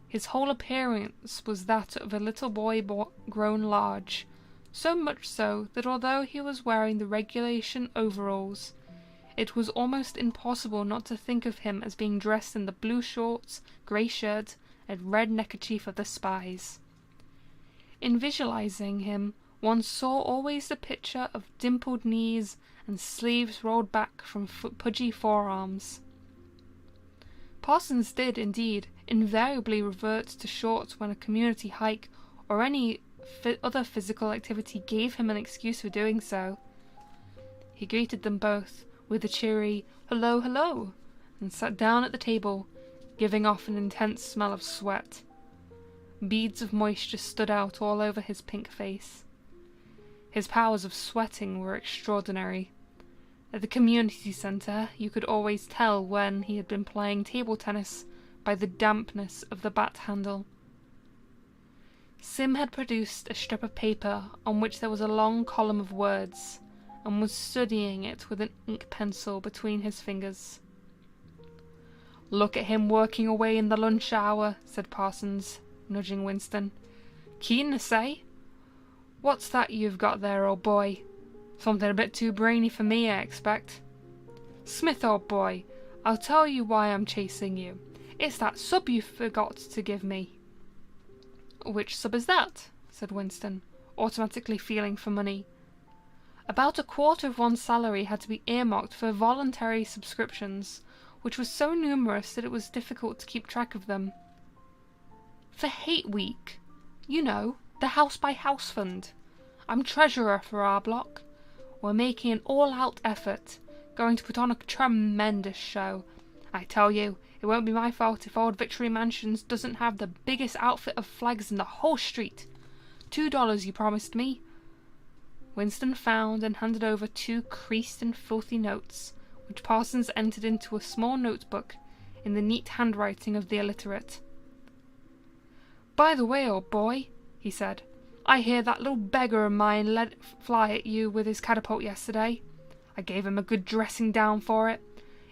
Speaker 1: His whole appearance was that of a little boy grown large, so much so that although he was wearing the regulation overalls, it was almost impossible not to think of him as being dressed in the blue shorts, grey shirt, and red neckerchief of the spies. In visualizing him, one saw always the picture of dimpled knees and sleeves rolled back from pudgy forearms. Parsons did, indeed, invariably revert to shorts when a community hike or any other physical activity gave him an excuse for doing so. He greeted them both with a cheery "Hello, hello," and sat down at the table, giving off an intense smell of sweat. Beads of moisture stood out all over his pink face. His powers of sweating were extraordinary. At the community centre, you could always tell when he had been playing table tennis by the dampness of the bat handle. Sim had produced a strip of paper on which there was a long column of words, and was studying it with an ink pencil between his fingers. "Look at him working away in the lunch hour," said Parsons, nudging Winston. "Keenness, eh? What's that you've got there, old boy? Something a bit too brainy for me, I expect. Smith, old boy, I'll tell you why I'm chasing you. It's that sub you forgot to give me." "Which sub is that?" said Winston, automatically feeling for money. About a quarter of one's salary had to be earmarked for voluntary subscriptions, which were so numerous that it was difficult to keep track of them. "For Hate Week. You know, the house-by-house fund. I'm treasurer for our block. We're making an all-out effort, going to put on a tremendous show. I tell you, it won't be my fault if old Victory Mansions doesn't have the biggest outfit of flags in the whole street. $2 you promised me." Winston found and handed over 2 creased and filthy notes, which Parsons entered into a small notebook in the neat handwriting of the illiterate. "By the way, old boy," he said, "I hear that little beggar of mine let it fly at you with his catapult yesterday. I gave him a good dressing down for it.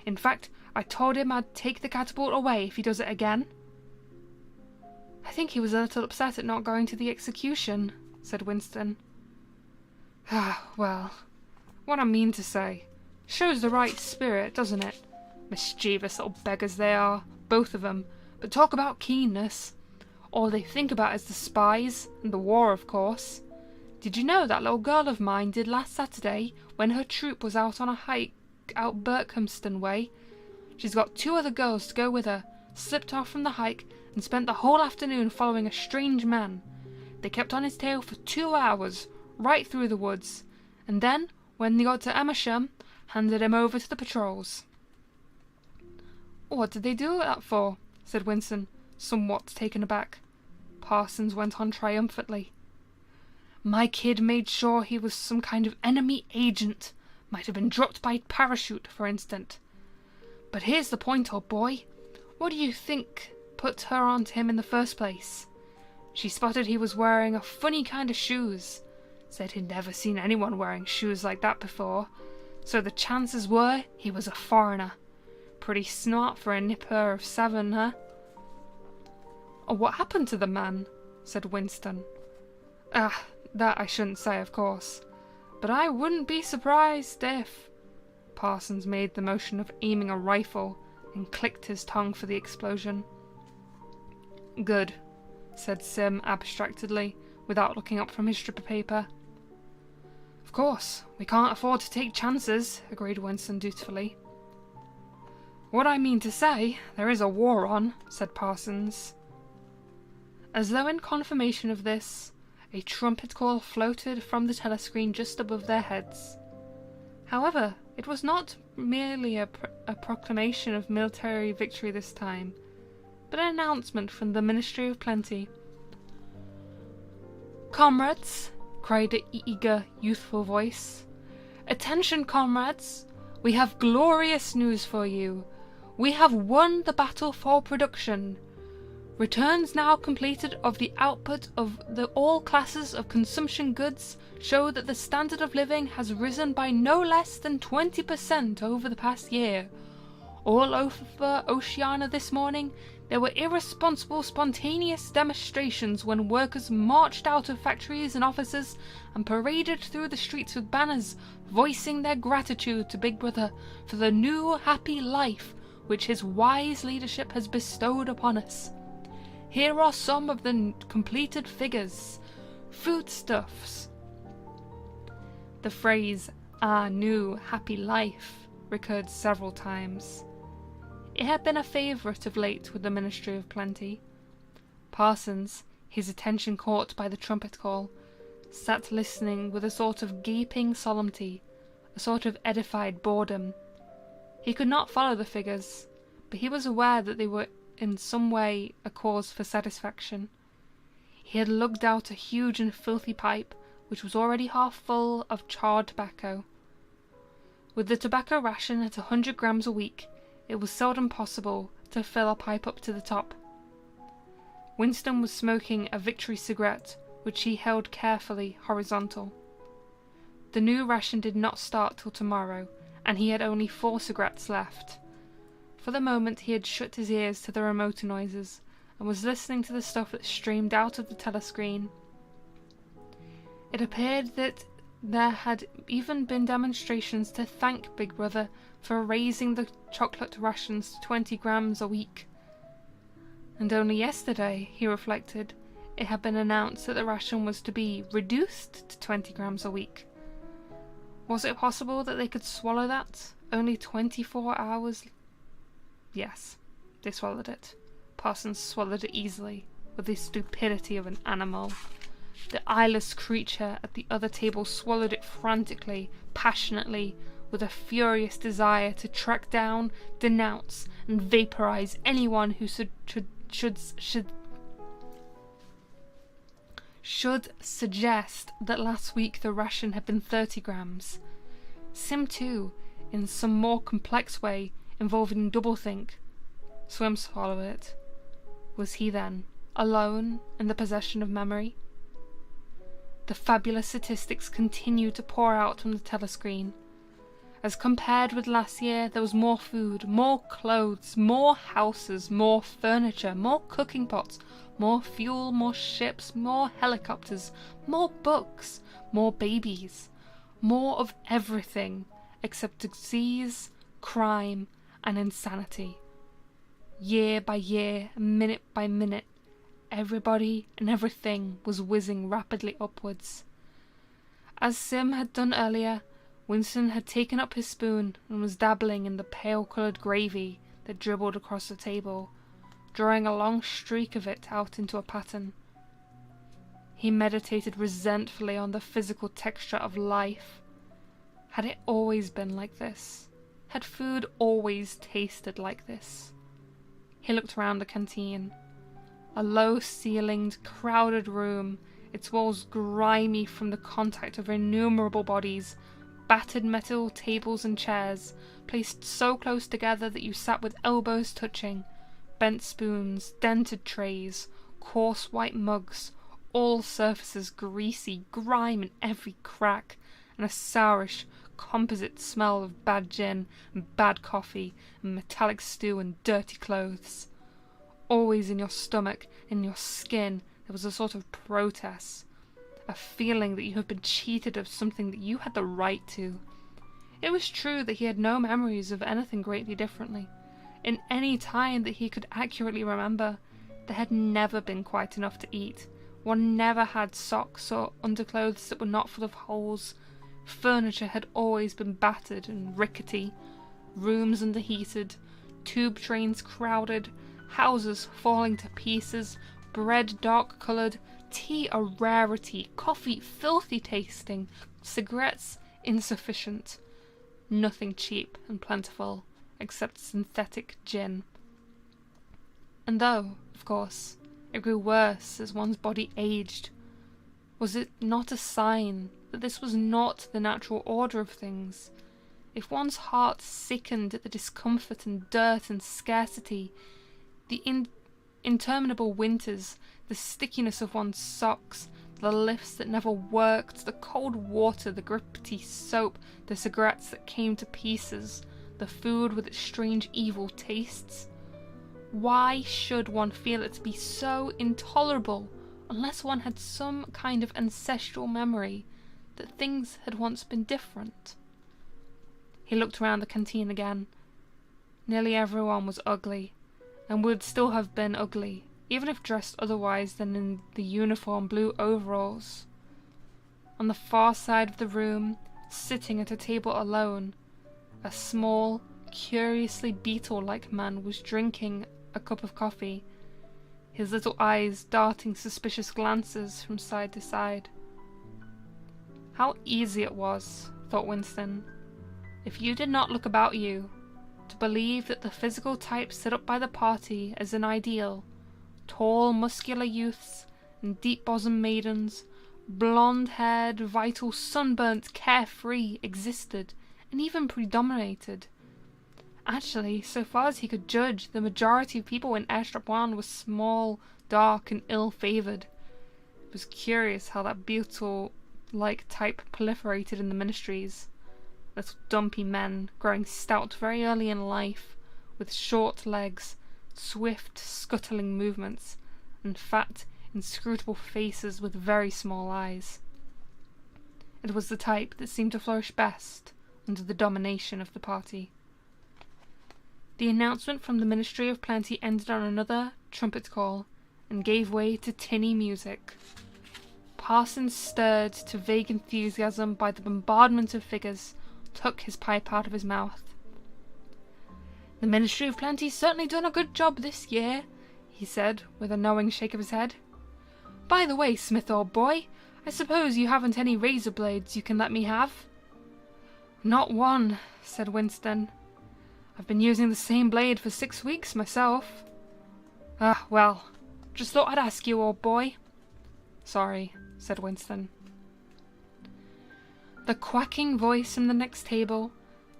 Speaker 1: In fact, I told him I'd take the catapult away if he does it again." "I think he was a little upset at not going to the execution," said Winston. "Ah, well, what I mean to say, shows the right spirit, doesn't it? Mischievous little beggars they are, both of them, but talk about keenness. All they think about is the spies, and the war, of course. Did you know that little girl of mine did last Saturday, when her troop was out on a hike out Berkhamston way? She's got 2 other girls to go with her, slipped off from the hike, and spent the whole afternoon following a strange man. They kept on his tail for 2 hours, right through the woods, and then, when they got to Amersham, handed him over to the patrols." "What did they do that for?" said Winston, somewhat taken aback. Parsons went on triumphantly. "My kid made sure he was some kind of enemy agent. Might have been dropped by parachute, for instance. But here's the point, old boy. What do you think put her onto him in the first place? She spotted he was wearing a funny kind of shoes. Said he'd never seen anyone wearing shoes like that before. So the chances were he was a foreigner. Pretty smart for a nipper of 7, huh?" "What happened to the man?" said Winston. "Ah, that I shouldn't say, of course. But I wouldn't be surprised if—" Parsons made the motion of aiming a rifle and clicked his tongue for the explosion. "Good," said Sim abstractedly, without looking up from his strip of paper. "Of course, we can't afford to take chances," agreed Winston dutifully. "What I mean to say, there is a war on," said Parsons. As though in confirmation of this, a trumpet call floated from the telescreen just above their heads. However, it was not merely a proclamation of military victory this time, but an announcement from the Ministry of Plenty. "Comrades," cried an eager, youthful voice. "Attention, comrades! We have glorious news for you. We have won the battle for production. Returns now completed of the output of all classes of consumption goods show that the standard of living has risen by no less than 20% over the past year. All over Oceania this morning there were irresponsible, spontaneous demonstrations when workers marched out of factories and offices and paraded through the streets with banners voicing their gratitude to Big Brother for the new happy life which his wise leadership has bestowed upon us. Here are some of the completed figures. Foodstuffs." The phrase, "our new happy life," recurred several times. It had been a favourite of late with the Ministry of Plenty. Parsons, his attention caught by the trumpet call, sat listening with a sort of gaping solemnity, a sort of edified boredom. He could not follow the figures, but he was aware that they were in some way a cause for satisfaction. He had lugged out a huge and filthy pipe, which was already half full of charred tobacco. With the tobacco ration at 100 grams a week, it was seldom possible to fill a pipe up to the top. Winston was smoking a Victory cigarette, which he held carefully horizontal. The new ration did not start till tomorrow, and he had only 4 cigarettes left. For the moment he had shut his ears to the remote noises, and was listening to the stuff that streamed out of the telescreen. It appeared that there had even been demonstrations to thank Big Brother for raising the chocolate rations to 20 grams a week. And only yesterday, he reflected, it had been announced that the ration was to be reduced to 20 grams a week. Was it possible that they could swallow that? Only 24 hours? Yes, they swallowed it. Parsons swallowed it easily, with the stupidity of an animal. The eyeless creature at the other table swallowed it frantically, passionately, with a furious desire to track down, denounce, and vaporize anyone who should suggest that last week the ration had been 30 grams. Sim too, in some more complex way, involving doublethink. Swim swallowed it. Was he then alone in the possession of memory? The fabulous statistics continued to pour out from the telescreen. As compared with last year, there was more food, more clothes, more houses, more furniture, more cooking pots, more fuel, more ships, more helicopters, more books, more babies, more of everything except disease, crime, and insanity. Year by year, minute by minute, everybody and everything was whizzing rapidly upwards. As Sim had done earlier, Winston had taken up his spoon and was dabbling in the pale-coloured gravy that dribbled across the table, drawing a long streak of it out into a pattern. He meditated resentfully on the physical texture of life. Had it always been like this? Had food always tasted like this? He looked around the canteen. A low-ceilinged, crowded room, its walls grimy from the contact of innumerable bodies, battered metal tables and chairs, placed so close together that you sat with elbows touching, bent spoons, dented trays, coarse white mugs, all surfaces greasy, grime in every crack, and a sourish, composite smell of bad gin and bad coffee and metallic stew and dirty clothes. Always in your stomach, in your skin, there was a sort of protest, a feeling that you had been cheated of something that you had the right to. It was true that he had no memories of anything greatly differently. In any time that he could accurately remember, there had never been quite enough to eat. One never had socks or underclothes that were not full of holes. Furniture had always been battered and rickety, rooms underheated, tube trains crowded, houses falling to pieces, bread dark-coloured, tea a rarity, coffee filthy tasting, cigarettes insufficient. Nothing cheap and plentiful, except synthetic gin. And though, of course, it grew worse as one's body aged, was it not a sign that this was not the natural order of things? If one's heart sickened at the discomfort and dirt and scarcity, the interminable winters, the stickiness of one's socks, the lifts that never worked, the cold water, the gritty soap, the cigarettes that came to pieces, the food with its strange evil tastes. Why should one feel it to be so intolerable unless one had some kind of ancestral memory that things had once been different? He looked around the canteen again. Nearly everyone was ugly, and would still have been ugly, even if dressed otherwise than in the uniform blue overalls. On the far side of the room, sitting at a table alone, a small, curiously beetle-like man was drinking a cup of coffee, his little eyes darting suspicious glances from side to side. How easy it was, thought Winston, if you did not look about you, to believe that the physical type set up by the party as an ideal, tall, muscular youths and deep-bosomed maidens, blonde-haired, vital, sunburnt, carefree, existed, and even predominated. Actually, so far as he could judge, the majority of people in Airstrap 1 were small, dark, and ill-favoured. It was curious how that Beetle-like type proliferated in the ministries. Little dumpy men, growing stout very early in life, with short legs, swift, scuttling movements, and fat, inscrutable faces with very small eyes. It was the type that seemed to flourish best under the domination of the party. The announcement from the Ministry of Plenty ended on another trumpet call and gave way to tinny music. Parsons, stirred to vague enthusiasm by the bombardment of figures, took his pipe out of his mouth. "The Ministry of Plenty's certainly done a good job this year," he said, with a knowing shake of his head. "By the way, Smith, old boy, I suppose you haven't any razor blades you can let me have?" "Not one," said Winston. "I've been using the same blade for 6 weeks myself." "Ah, well, just thought I'd ask you, old boy." "Sorry," said Winston. The quacking voice from the next table,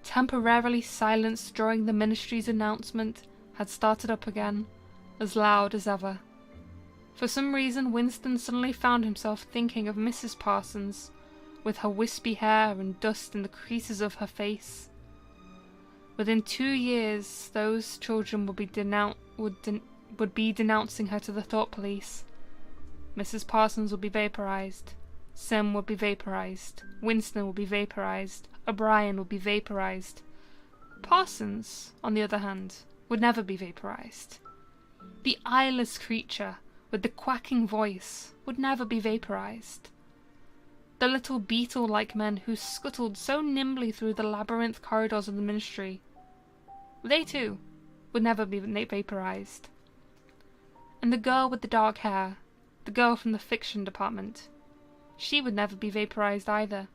Speaker 1: temporarily silenced during the ministry's announcement, had started up again, as loud as ever. For some reason, Winston suddenly found himself thinking of Mrs. Parsons, with her wispy hair and dust in the creases of her face. Within 2 years, those children would be denouncing her to the thought police. Mrs. Parsons would be vaporized. Sim would be vaporized. Winston would be vaporized. O'Brien would be vaporized. Parsons, on the other hand, would never be vaporized. The eyeless creature with the quacking voice would never be vaporized. The little beetle-like men who scuttled so nimbly through the labyrinth corridors of the ministry, they too would never be vaporized. And the girl with the dark hair, the girl from the fiction department, she would never be vaporized either.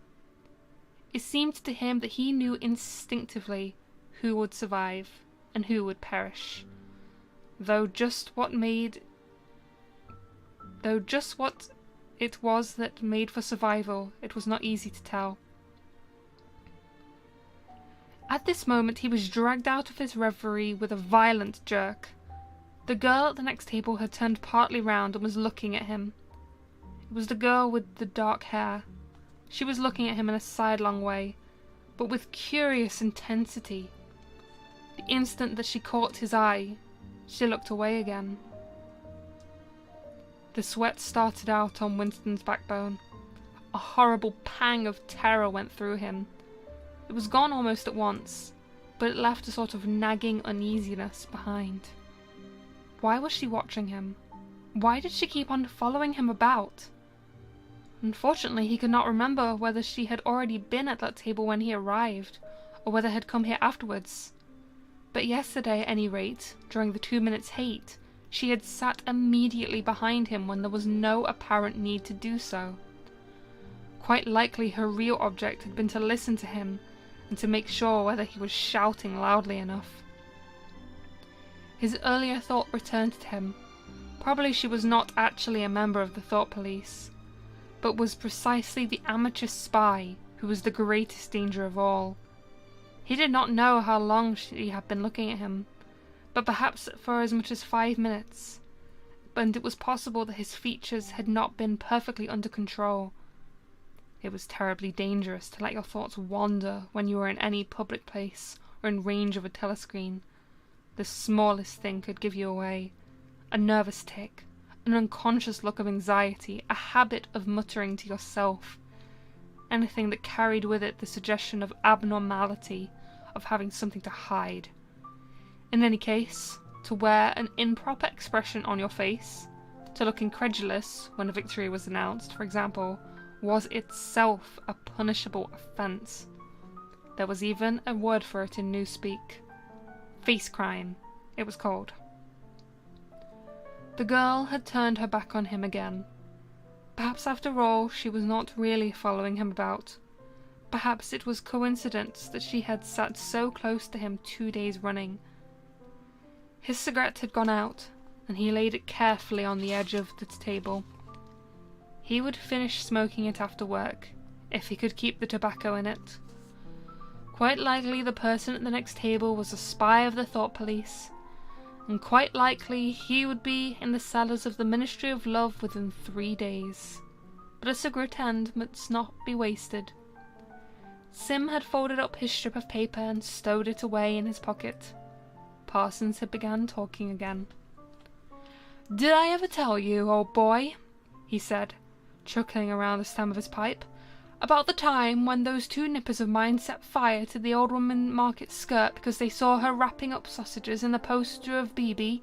Speaker 1: It seemed to him that he knew instinctively who would survive and who would perish, though just what it was that made for survival, it was not easy to tell. At this moment he was dragged out of his reverie with a violent jerk. The girl at the next table had turned partly round and was looking at him. It was the girl with the dark hair. She was looking at him in a sidelong way, but with curious intensity. The instant that she caught his eye, she looked away again. The sweat started out on Winston's backbone. A horrible pang of terror went through him. It was gone almost at once, but it left a sort of nagging uneasiness behind. Why was she watching him? Why did she keep on following him about? Unfortunately, he could not remember whether she had already been at that table when he arrived, or whether had come here afterwards. But yesterday, at any rate, during the 2 minutes' hate, she had sat immediately behind him when there was no apparent need to do so. Quite likely her real object had been to listen to him and to make sure whether he was shouting loudly enough. His earlier thought returned to him. Probably she was not actually a member of the thought police, but was precisely the amateur spy who was the greatest danger of all. He did not know how long she had been looking at him, but perhaps for as much as 5 minutes, and it was possible that his features had not been perfectly under control. It was terribly dangerous to let your thoughts wander when you were in any public place or in range of a telescreen. The smallest thing could give you away. A nervous tic, an unconscious look of anxiety, a habit of muttering to yourself. Anything that carried with it the suggestion of abnormality, of having something to hide. In any case, to wear an improper expression on your face, to look incredulous when a victory was announced, for example, was itself a punishable offence. There was even a word for it in Newspeak. Face crime, it was called. The girl had turned her back on him again. Perhaps after all she was not really following him about. Perhaps it was coincidence that she had sat so close to him 2 days running. His cigarette had gone out, and he laid it carefully on the edge of the table. He would finish smoking it after work, if he could keep the tobacco in it. Quite likely the person at the next table was a spy of the thought police, and quite likely he would be in the cellars of the Ministry of Love within 3 days. But a cigarette end must not be wasted. Sim had folded up his strip of paper and stowed it away in his pocket. Parsons had begun talking again. "Did I ever tell you, old boy," he said, chuckling around the stem of his pipe, "about the time when those two nippers of mine set fire to the old woman market skirt because they saw her wrapping up sausages in the poster of BB?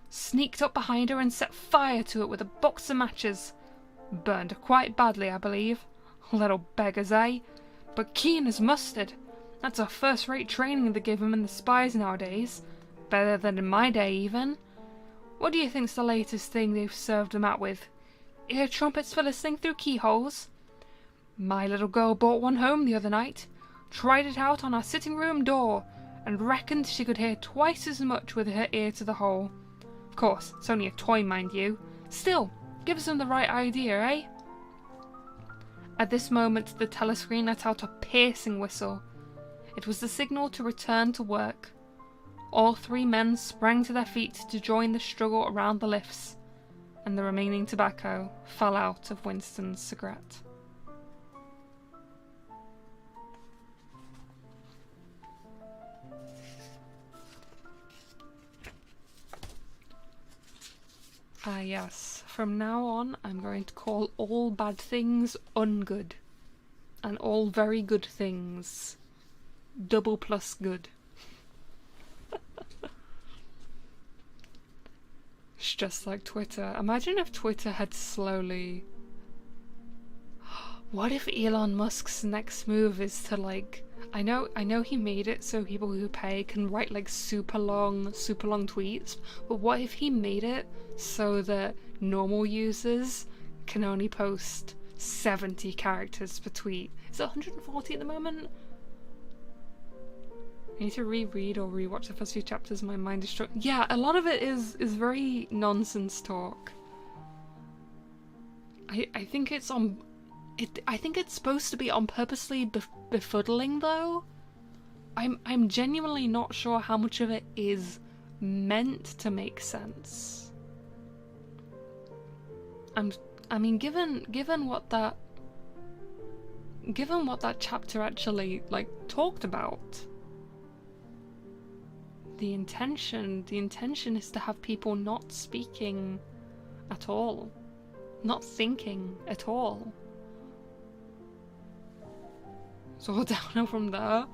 Speaker 1: Sneaked up behind her and set fire to it with a box of matches. Burned her quite badly, I believe. Little beggars, eh? But keen as mustard. That's a first-rate training they give 'em in the spies nowadays. Better than in my day, even. What do you think's the latest thing they've served 'em out with? Ear trumpets for listening through keyholes? My little girl brought one home the other night, tried it out on our sitting-room door, and reckoned she could hear twice as much with her ear to the hole. Of course, it's only a toy, mind you. Still, gives them the right idea, eh?" At this moment, the telescreen let out a piercing whistle. It was the signal to return to work. All 3 men sprang to their feet to join the struggle around the lifts, and the remaining tobacco fell out of Winston's cigarette. Ah yes, from now on I'm going to call all bad things ungood, and all very good things double plus good. It's just like Twitter. Imagine if Twitter had slowly... What if Elon Musk's next move is to like... I know he made it so people who pay can write like super long tweets, but what if he made it so that normal users can only post 70 characters per tweet? Is it 140 at the moment? I need to reread or rewatch the first few chapters. My mind is struck. Yeah, a lot of it is very nonsense talk. I think it's on. I think it's supposed to be on purposely befuddling though. I'm genuinely not sure how much of it is meant to make sense. I mean, given what that chapter actually like talked about. The intention is to have people not speaking at all, not thinking at all. So all downhill from there.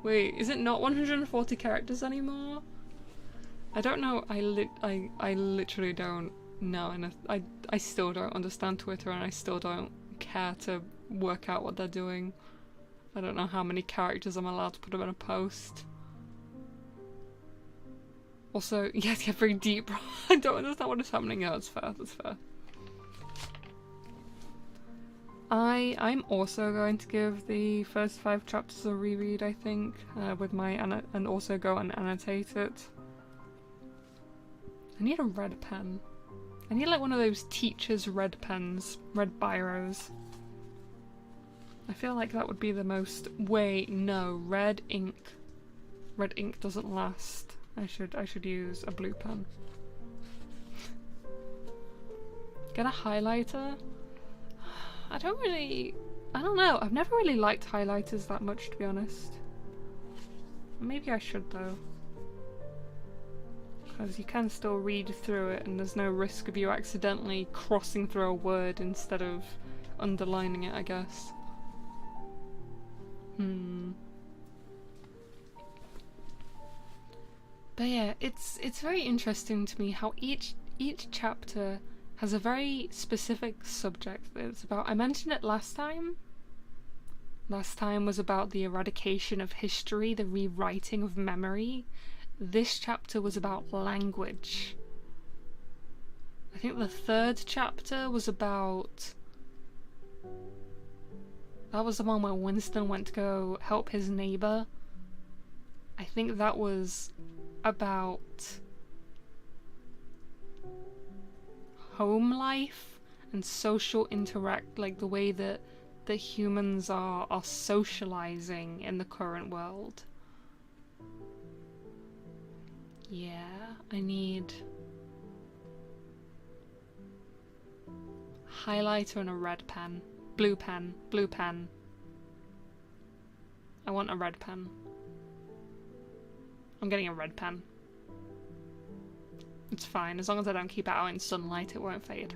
Speaker 1: Wait, is it not 140 characters anymore? I don't know. I literally don't know, and I still don't understand Twitter, and I still don't care to work out what they're doing. I don't know how many characters I'm allowed to put them in a post. Also, yeah, get very deep. I don't understand what is happening. Yeah, that's fair. That's fair. I'm also going to give the first 5 chapters a reread, I think, with my and also go and annotate it. I need a red pen. I need like one of those teachers' red pens, red biros. I feel like that would be the most. Wait, no, red ink. Red ink doesn't last. I should use a blue pen. Get a highlighter? I don't know. I've never really liked highlighters that much, to be honest. Maybe I should though. Because you can still read through it and there's no risk of you accidentally crossing through a word instead of underlining it, I guess. But yeah, it's very interesting to me how each chapter has a very specific subject that it's about. I mentioned it last time. Last time was about the eradication of history, the rewriting of memory. This chapter was about language. I think the 3rd chapter was about... That was the one where Winston went to go help his neighbour. I think that was about home life and social interact, like the way that that humans are socializing in the current world. Yeah, I need highlighter and a red pen. Blue pen. Blue pen. I want a red pen. I'm getting a red pen. It's fine, as long as I don't keep it out in sunlight, it won't fade.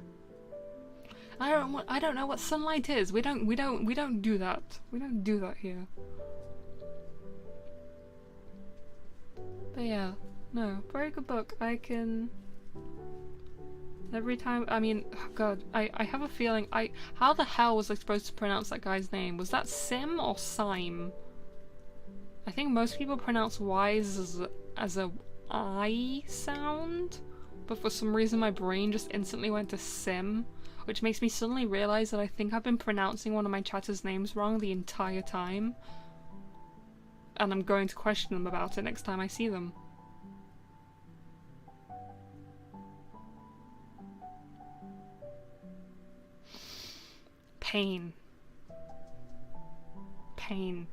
Speaker 1: I don't know what sunlight is. We don't do that. We don't do that here. But yeah, no, very good book. I can every time. I mean, oh God, I have a feeling. How the hell was I supposed to pronounce that guy's name? Was that Sim or Sime? I think most people pronounce Y's as a I sound, but for some reason my brain just instantly went to Sim, which makes me suddenly realize that I think I've been pronouncing one of my chatters' names wrong the entire time, and I'm going to question them about it next time I see them. Pain. Pain.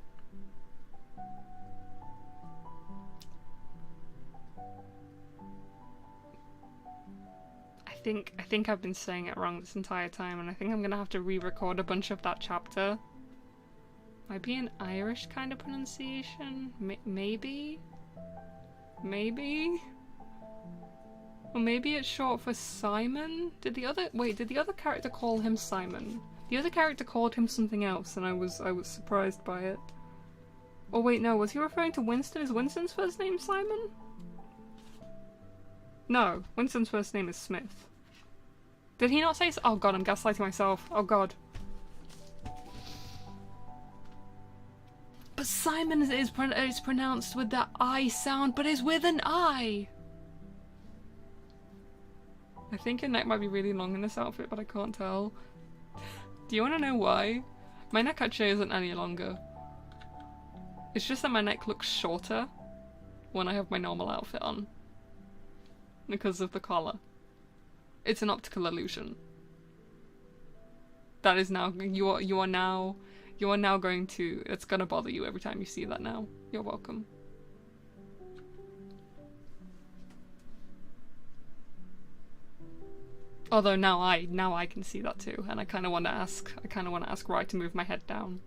Speaker 1: I think I've been saying it wrong this entire time, and I think I'm gonna have to re-record a bunch of that chapter. Might be an Irish kind of pronunciation? Maybe? Maybe? Or maybe it's short for Simon? Did the other character call him Simon? The other character called him something else, and I was surprised by it. Oh wait, no, was he referring to Winston? Is Winston's first name Simon? No, Winston's first name is Smith. Did he not say so? Oh God, I'm gaslighting myself. Oh God. But Simon is pronounced with that I sound, but is with an I. I think your neck might be really long in this outfit, but I can't tell. Do you want to know why? My neck actually isn't any longer. It's just that my neck looks shorter when I have my normal outfit on. Because of the collar. It's an optical illusion. That is now, you are now going to, it's gonna bother you every time you see that now. You're welcome. Although now I can see that too, and I kind of want to ask Rye to move my head down.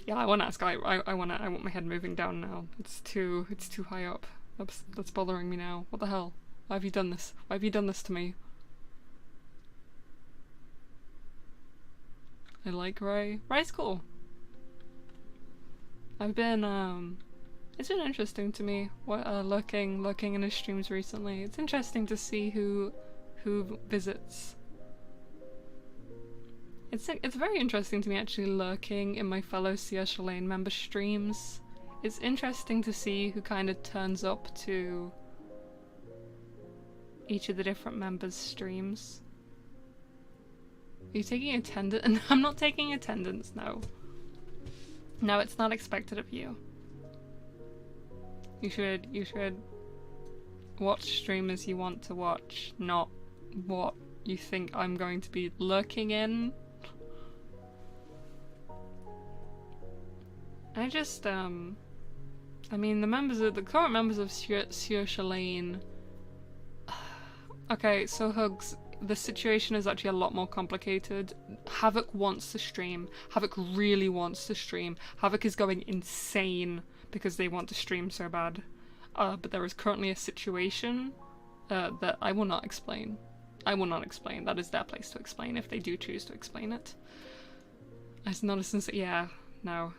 Speaker 1: Yeah, I want to ask. I want my head moving down now. It's too high up. That's bothering me now. What the hell? Why have you done this? Why have you done this to me? I like Ray. Ray's cool. I've been it's been interesting to me. Lurking in his streams recently. It's interesting to see who visits. It's very interesting to me actually lurking in my fellow Sierra Lane member streams. It's interesting to see who kind of turns up to each of the different members' streams. Are you taking attendance? I'm not taking attendance, no. No, it's not expected of you. You should watch streamers you want to watch, not what you think I'm going to be lurking in. I just, I mean, the current members of Sierra Lane. Okay, so Hugs, the situation is actually a lot more complicated. Havoc wants to stream. Havoc really wants to stream. Havoc is going insane because they want to stream so bad. But there is currently a situation that I will not explain. I will not explain. That is their place to explain if they do choose to explain it. It's not a sincere. Yeah, no.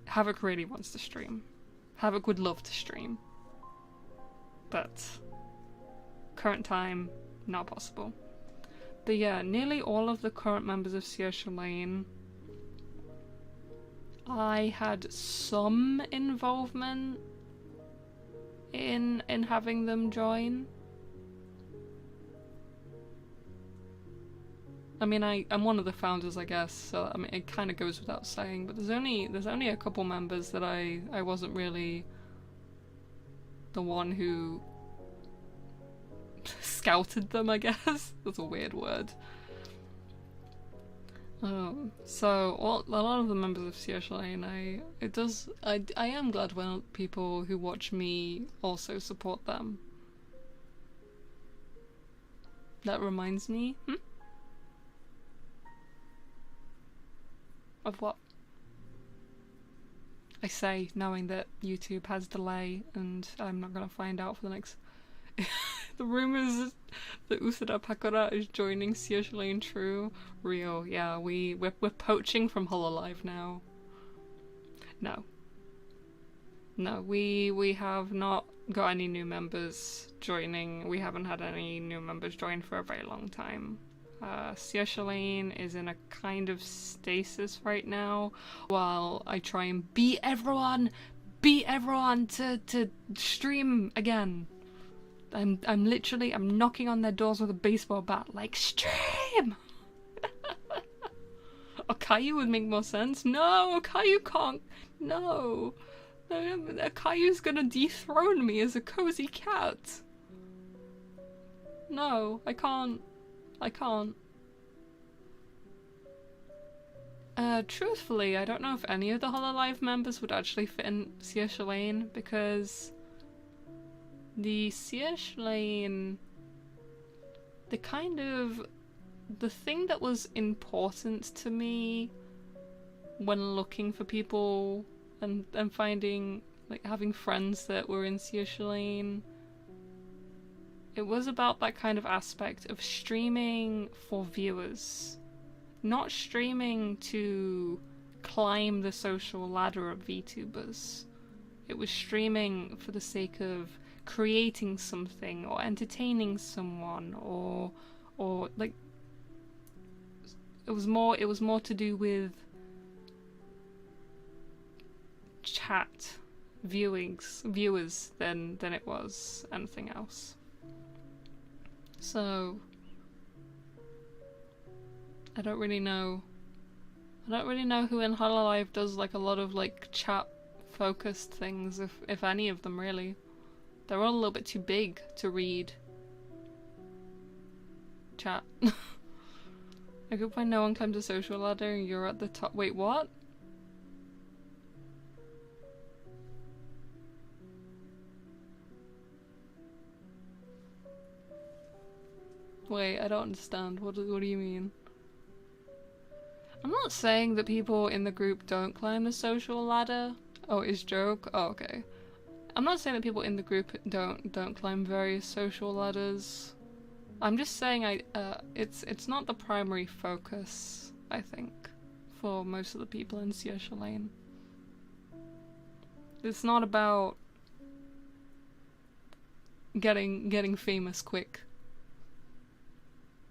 Speaker 1: Havoc really wants to stream. Havoc would love to stream. But current time, not possible. But yeah, nearly all of the current members of Sierra Lane, I had some involvement in having them join. I mean, I'm one of the founders, I guess, so I mean, it kind of goes without saying, but there's only a couple members that I wasn't really the one who scouted them, I guess. That's a weird word. So a lot of the members of Social Lane, I am glad when people who watch me also support them. That reminds me, of what? I say, knowing that YouTube has delay and I'm not gonna find out for the next. The rumors that Usada Pakura is joining Social Lane true. Real, yeah, we're poaching from Hololive now. No, we have not got any new members joining. We haven't had any new members join for a very long time. Social Lane is in a kind of stasis right now while I try and beat everyone to stream again. I'm knocking on their doors with a baseball bat, like, stream! Okayu would make more sense. No, Okayu can't. No. Okayu's gonna dethrone me as a cozy cat. No, I can't. Truthfully, I don't know if any of the Hololive members would actually fit in Social Lane, because the Social Lane, the thing that was important to me when looking for people and finding, like, having friends that were in Social Lane, it was about that kind of aspect of streaming for viewers, not streaming to climb the social ladder of VTubers. It was streaming for the sake of creating something or entertaining someone, or like, it was more to do with chat viewers than it was anything else. So I don't really know who in Hololive does like a lot of like chat focused things, if any of them really. They're all a little bit too big to read chat. I could find no one climbed a social ladder and you're at the top. Wait, what? Wait, I don't understand. What do you mean? I'm not saying that people in the group don't climb the social ladder. Oh, it's joke? Oh, okay. I'm not saying that people in the group don't climb various social ladders. I'm just saying it's not the primary focus, I think, for most of the people in Social Lane. It's not about getting famous quick.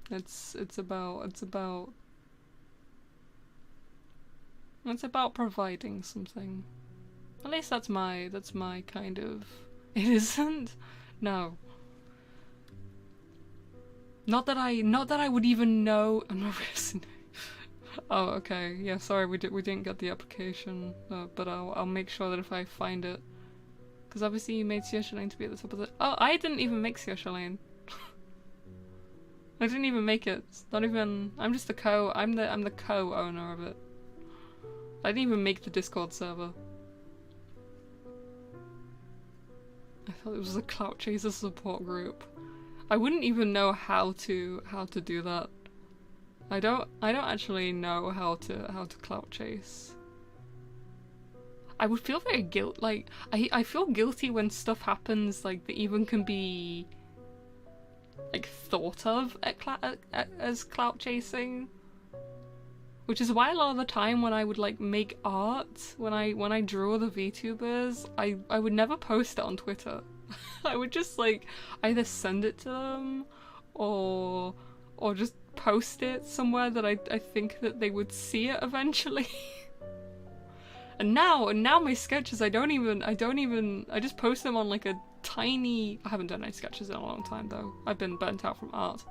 Speaker 1: It's about providing something. At least that's my kind of. It isn't? No. Not that I would even know. I'm not listening. Oh, okay. Yeah, sorry, we didn't get the application, but I'll make sure that if I find it, because obviously you made Social Lane to be at the top of the. Oh, I didn't even make Social Lane. I didn't even make it. It's not even. I'm just the I'm the co-owner of it. I didn't even make the Discord server. I thought it was a Clout Chaser support group. I wouldn't even know how to do that. I don't actually know how to clout chase. I would feel very I feel guilty when stuff happens like that even can be like thought of as clout chasing. Which is why a lot of the time when I would like make art, when I draw the VTubers, I would never post it on Twitter. I would just like either send it to them or just post it somewhere that I think that they would see it eventually. and now my sketches I just post them on like a tiny. I haven't done any sketches in a long time though. I've been burnt out from art.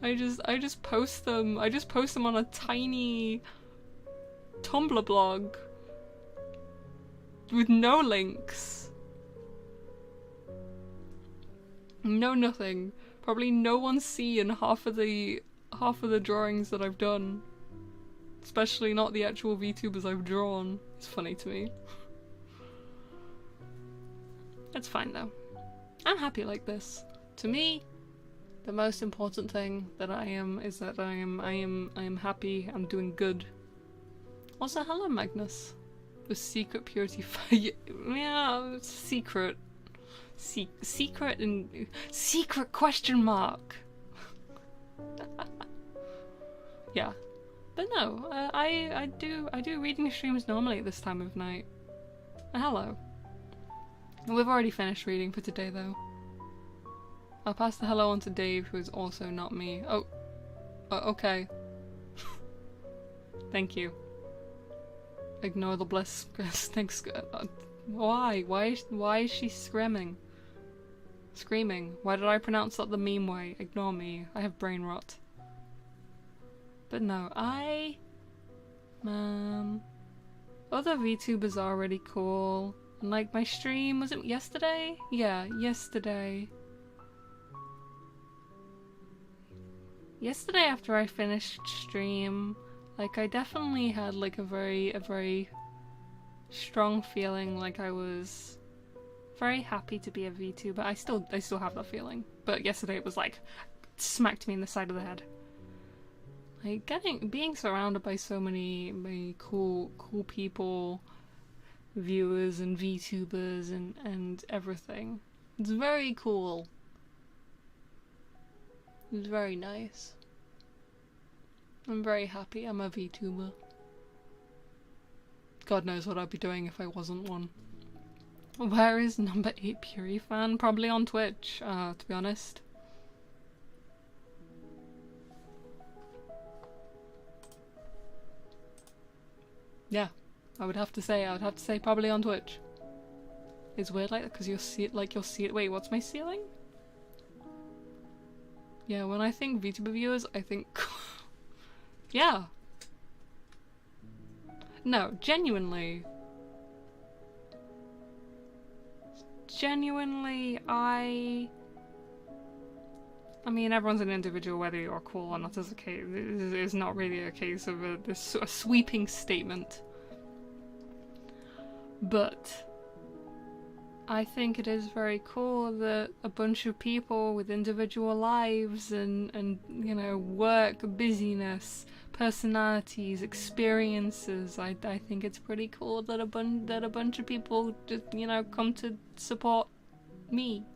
Speaker 1: I just post them on a tiny Tumblr blog with no links. No nothing. Probably no one's seen half of the drawings that I've done. Especially not the actual VTubers I've drawn. It's funny to me. It's fine though. I'm happy like this. To me, the most important thing that I am is that I am happy, I'm doing good. Also, hello Magnus. The secret purity fire. Yeah, secret. Secret and secret question mark. Yeah. But no, I do reading streams normally at this time of night. Hello. We've already finished reading for today though. I'll pass the hello on to Dave, who is also not me. Oh, okay. Thank you. Ignore the bliss. Thanks. Why? Why is she screaming? Screaming. Why did I pronounce that the meme way? Ignore me. I have brain rot. But no, man, other VTubers are really cool. And like my stream, was it yesterday? Yeah, yesterday. Yesterday after I finished stream, like I definitely had like a very strong feeling like I was very happy to be a VTuber. I still have that feeling. But yesterday it was like smacked me in the side of the head. Like being surrounded by so many cool people, viewers and VTubers and everything. It's very cool. It's very nice. I'm very happy I'm a VTuber. God knows what I'd be doing if I wasn't one. Where is number 8 Puri fan? Probably on Twitch, to be honest. Yeah, I would have to say probably on Twitch. It's weird like that because you'll see it. Wait, what's my ceiling? Yeah, when I think VTuber viewers, I think yeah. No, genuinely, I mean, everyone's an individual, whether you're cool or not is a case. It's not really a case of a sweeping statement. But I think it is very cool that a bunch of people with individual lives and you know, work, busyness, personalities, experiences. I think it's pretty cool that a bunch of people just, you know, come to support me.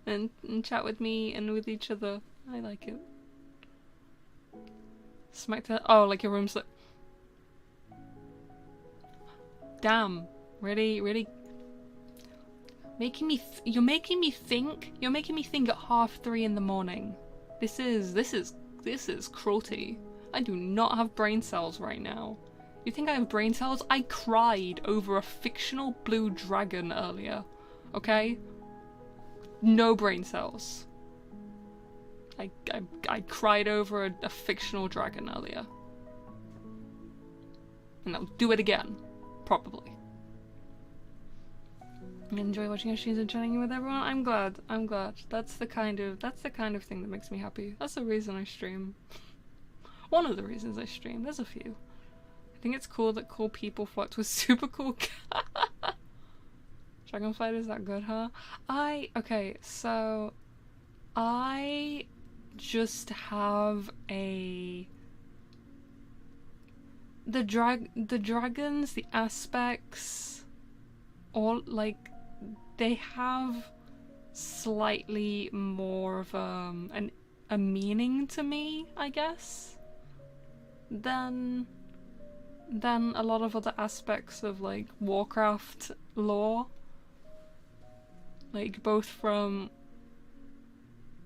Speaker 1: And chat with me and with each other. I like it. Smack that. Oh, like your room's like. Damn. Really? You're making me think at 3:30 in the morning. This is cruelty. I do not have brain cells right now. You think I have brain cells? I cried over a fictional blue dragon earlier. Okay? No brain cells. I cried over a fictional dragon earlier. And I'll do it again. Probably. I enjoy watching your streams and chatting with everyone. I'm glad. That's the kind of thing that makes me happy. That's the reason I stream. One of the reasons I stream. There's a few. I think it's cool that cool people fucked with super cool Dragonflight is that good, huh? Okay, so I just have the dragons, the aspects, all like they have slightly more of a meaning to me, I guess, than a lot of other aspects of like Warcraft lore. Like both from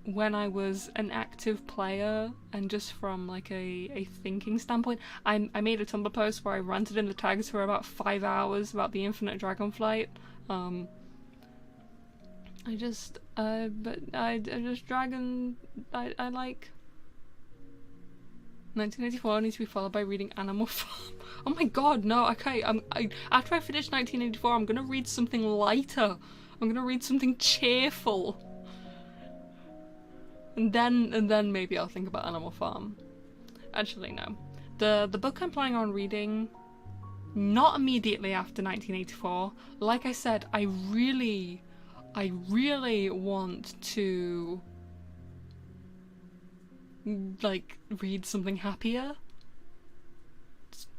Speaker 1: when I was an active player and just from like a thinking standpoint. I made a Tumblr post where I ranted in the tags for about 5 hours about the infinite dragonflight. I like 1984 needs to be followed by reading Animal Farm. Oh my god, no, okay, after I finish 1984 I'm gonna read something lighter. I'm gonna read something cheerful. And then maybe I'll think about Animal Farm. Actually, no. The book I'm planning on reading, not immediately after 1984. Like I said, I really want to like read something happier.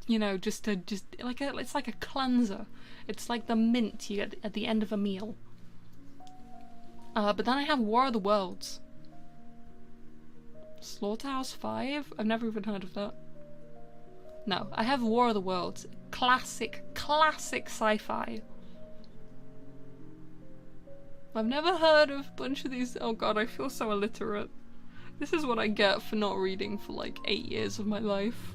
Speaker 1: You know, just like it's like a cleanser. It's like the mint you get at the end of a meal. But then I have War of the Worlds. Slaughterhouse 5? I've never even heard of that. No, I have War of the Worlds. Classic sci-fi. I've never heard of a bunch of these. Oh god, I feel so illiterate. This is what I get for not reading for like 8 years of my life.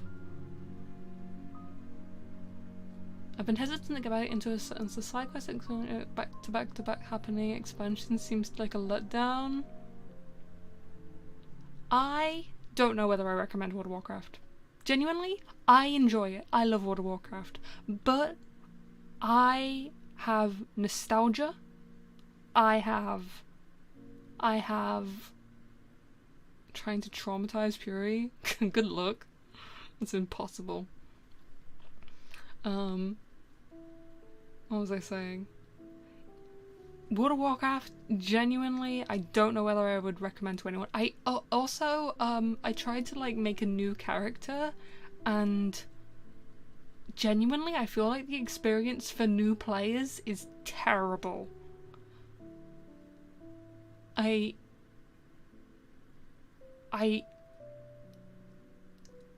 Speaker 1: I've been hesitant to go out into a side quest back to back happening. Expansion seems like a letdown. I don't know whether I recommend World of Warcraft. Genuinely, I enjoy it. I love World of Warcraft. But I have nostalgia. I have trying to traumatize Fury. Good luck. It's impossible. What was I saying? World of Warcraft, genuinely, I don't know whether I would recommend to anyone. I also I tried to like make a new character, and genuinely I feel like the experience for new players is terrible.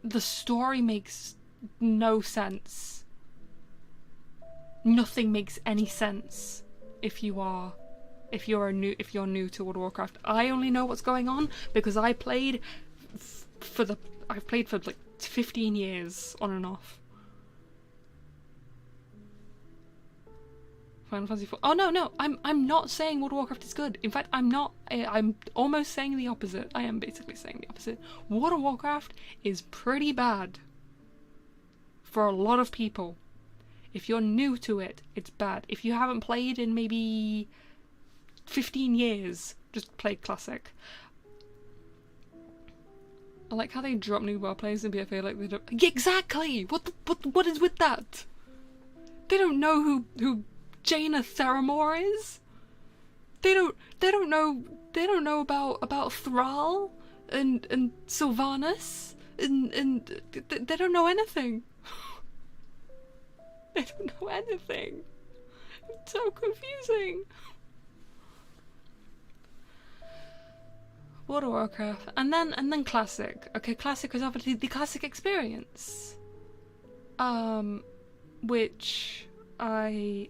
Speaker 1: The story makes no sense. Nothing makes any sense if you're new to World of Warcraft. I only know what's going on because I've played for like 15 years on and off. Final Fantasy IV. Oh no, I'm not saying World of Warcraft is good. In fact, I'm almost saying the opposite. I am basically saying the opposite. World of Warcraft is pretty bad for a lot of people. If you're new to it, it's bad. If you haven't played in maybe 15 years, just play Classic. I like how they drop new WoW players in BFA like they don't... Yeah, exactly! What is with that? They don't know who Jaina Theramore is? They don't know about Thrall and Sylvanas and they don't know anything. They don't know anything. It's so confusing. World of Warcraft, and then Classic. Okay, Classic is obviously the Classic experience. Which I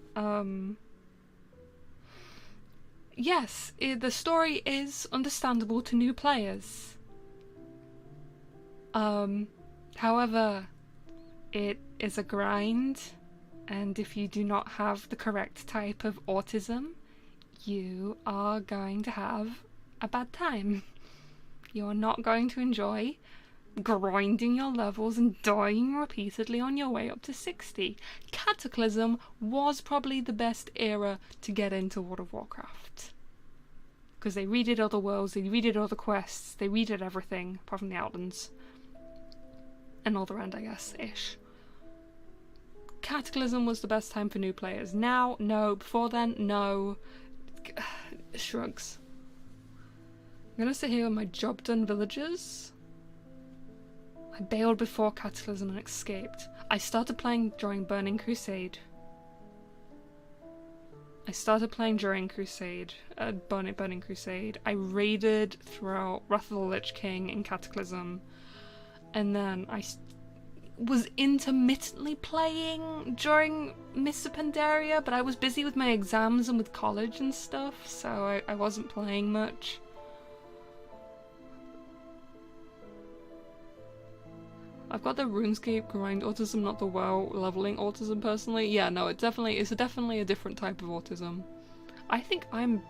Speaker 1: yes, the story is understandable to new players. However, it is a grind. And if you do not have the correct type of autism, you are going to have a bad time. You're not going to enjoy grinding your levels and dying repeatedly on your way up to 60. Cataclysm was probably the best era to get into World of Warcraft. Because they redid all the worlds, they redid all the quests, they redid everything, apart from the Outlands. And all the Rand, I guess, ish. Cataclysm was the best time for new players. Now, no. Before then, no. Shrugs. I'm gonna sit here with my job done villagers. I bailed before Cataclysm and escaped. I started playing during Burning Crusade. Burning Crusade. I raided throughout Wrath of the Lich King in Cataclysm. And then I was intermittently playing during Mists of Pandaria, but I was busy with my exams and with college and stuff, so I wasn't playing much. I've got the RuneScape grind autism, not the WoW leveling autism personally. Yeah, no, it's definitely a different type of autism. I think I'm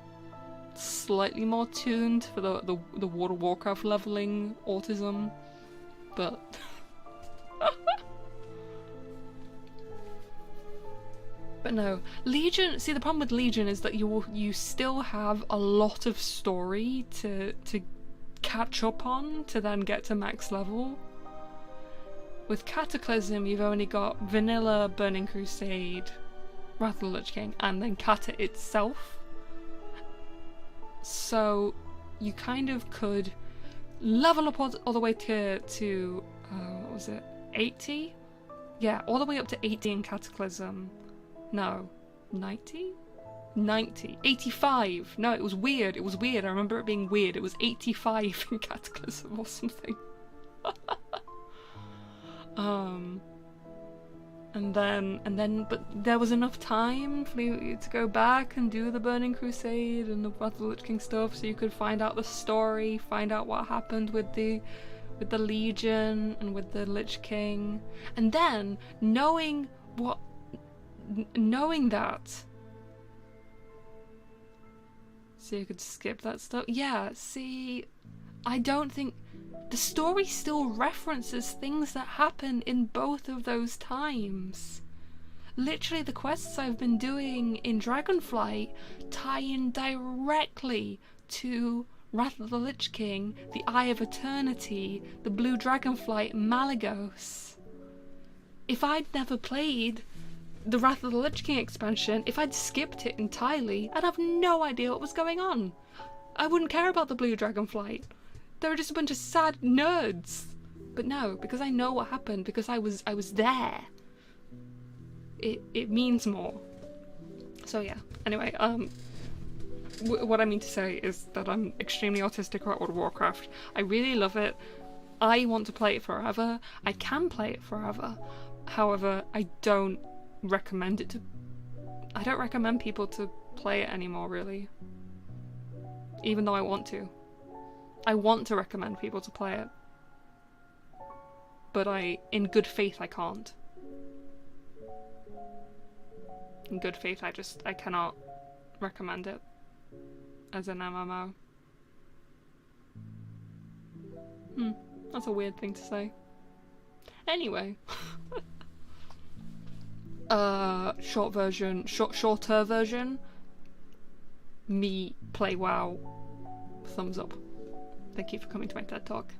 Speaker 1: slightly more tuned for the World of Warcraft leveling autism, but but no, Legion. See, the problem with Legion is that you still have a lot of story to catch up on to then get to max level, With Cataclysm, you've only got vanilla Burning Crusade, Wrath of the Lich King, and then Cata itself. So you kind of could level up all the way to what was it, 80? Yeah, all the way up to 80 in Cataclysm. No, 90? 90. 85. No, it was weird. It was weird. I remember it being weird. It was 85 in Cataclysm or something. But there was enough time for you to go back and do the Burning Crusade and the Wrath of the Lich King stuff, so you could find out the story, find out what happened with the Legion and with the Lich King, and then knowing that, so you could skip that stuff. Yeah, see, I don't think the story still references things that happen in both of those times. Literally, the quests I've been doing in Dragonflight tie in directly to Wrath of the Lich King, the Eye of Eternity, the Blue Dragonflight, Malygos. If I'd never played the Wrath of the Lich King expansion, if I'd skipped it entirely, I'd have no idea what was going on. I wouldn't care about the Blue Dragonflight. They were just a bunch of sad nerds. But no, because I know what happened, because I was there. It means more. So yeah. Anyway, what I mean to say is that I'm extremely autistic about World of Warcraft. I really love it. I want to play it forever. I can play it forever. However, I don't recommend people to play it anymore, really. Even though I want to. I want to recommend people to play it. But in good faith, I can't. In good faith, I cannot recommend it as an MMO. That's a weird thing to say. Anyway. Shorter version. Me play WoW. Thumbs up. Thank you for coming to my TED Talk.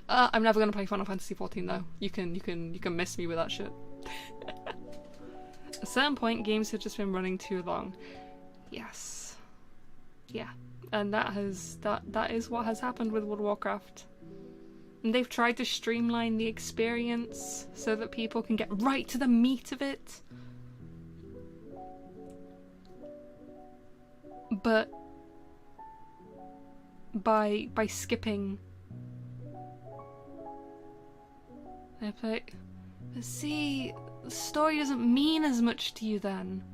Speaker 1: I'm never gonna play Final Fantasy XIV though. You can miss me with that shit. At a certain point, games have just been running too long. Yes. Yeah. And that is what has happened with World of Warcraft. And they've tried to streamline the experience so that people can get right to the meat of it. But by skipping Epic. But see, the story doesn't mean as much to you then.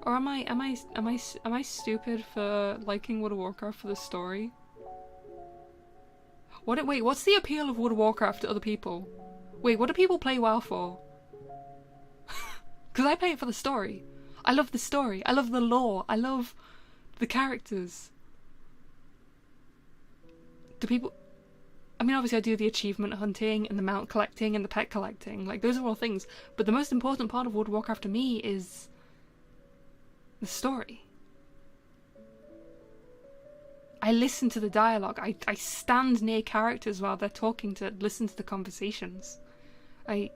Speaker 1: Or am I stupid for liking World of Warcraft for the story? Wait, what's the appeal of World of Warcraft to other people? Wait, what do people play WoW for? Because I play it for the story. I love the story. I love the lore. I love the characters. Do people... I mean, obviously I do the achievement hunting and the mount collecting and the pet collecting. Like, those are all things. But the most important part of World of Warcraft to me is the story. I listen to the dialogue. I stand near characters while they're talking to listen to the conversations. The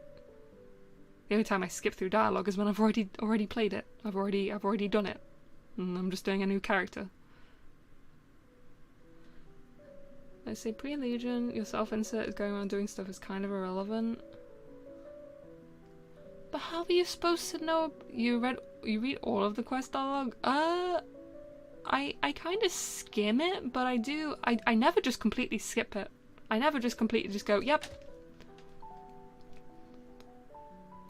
Speaker 1: only time I skip through dialogue is when I've already played it. I've already done it. And I'm just doing a new character. Let's say pre-Legion, your self-insert is going around doing stuff is kind of irrelevant. But how are you supposed to know? You read all of the quest dialogue? I kind of skim it, but I never just completely skip it. I never just completely just go, yep.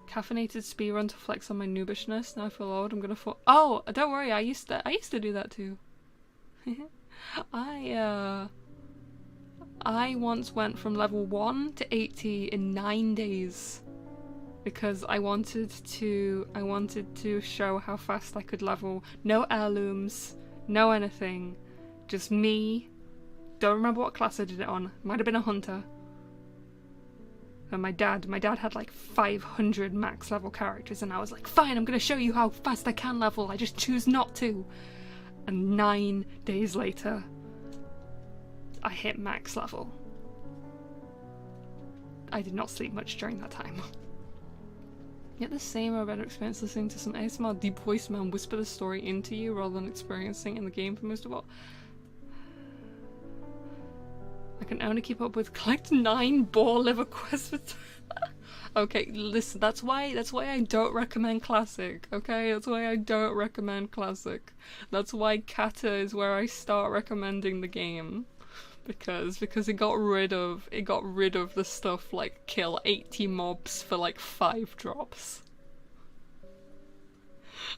Speaker 1: Caffeinated speedrun to flex on my noobishness. Now I feel old, I'm gonna fall. Oh, don't worry, I used to do that too. I once went from level 1 to 80 in 9 days. Because I wanted to show how fast I could level. No heirlooms, no anything. Just me. Don't remember what class I did it on. Might have been a hunter. And my dad had like 500 max level characters, and I was like, fine, I'm gonna show you how fast I can level, I just choose not to. And 9 days later, I hit max level. I did not sleep much during that time. Yet the same or better experience listening to some ASMR deep voice man whisper the story into you rather than experiencing in the game for most of all. I can only keep up with collect 9 boar liver quests for okay, listen, that's why I don't recommend classic, okay? That's why I don't recommend classic. That's why Kata is where I start recommending the game. Because it got rid of the stuff like kill 80 mobs for like 5 drops.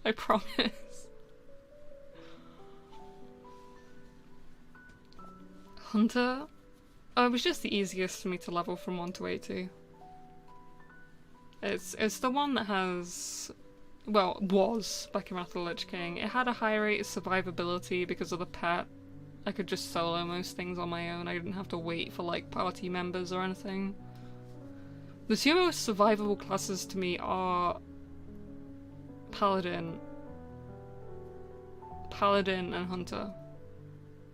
Speaker 1: I promise. Hunter? Oh, it was just the easiest for me to level from 1 to 80. It's the one that has, well, was back in Wrath of the Lich King. It had a high rate of survivability because of the pet. I could just solo most things on my own. I didn't have to wait for like party members or anything. The two most survivable classes to me are Paladin and Hunter.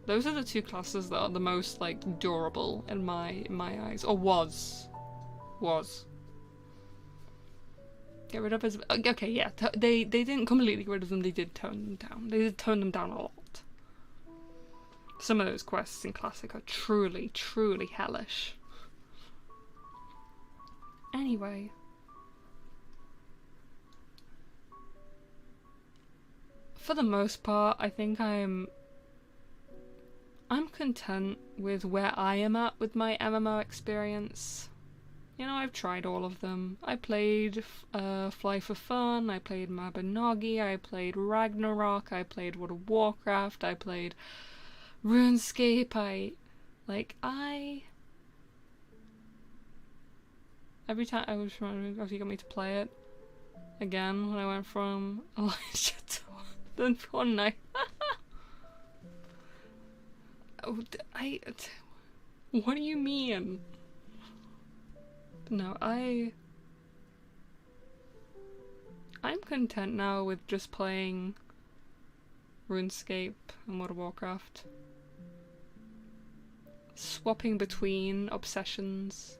Speaker 1: Those are the two classes that are the most like durable in my eyes, or was. Get rid of his. Okay, yeah. They didn't completely get rid of them. They did tone them down. They did tone them down a lot. Some of those quests in Classic are truly, truly hellish. Anyway. For the most part, I think I'm content with where I am at with my MMO experience. You know, I've tried all of them. I played Fly for Fun, I played Mabinogi, I played Ragnarok, I played World of Warcraft, I played RuneScape. Every time I was trying to, after you got me to play it again when I went from Elijah to then one night. What do you mean? No, I'm content now with just playing RuneScape and World of Warcraft. Swapping between obsessions.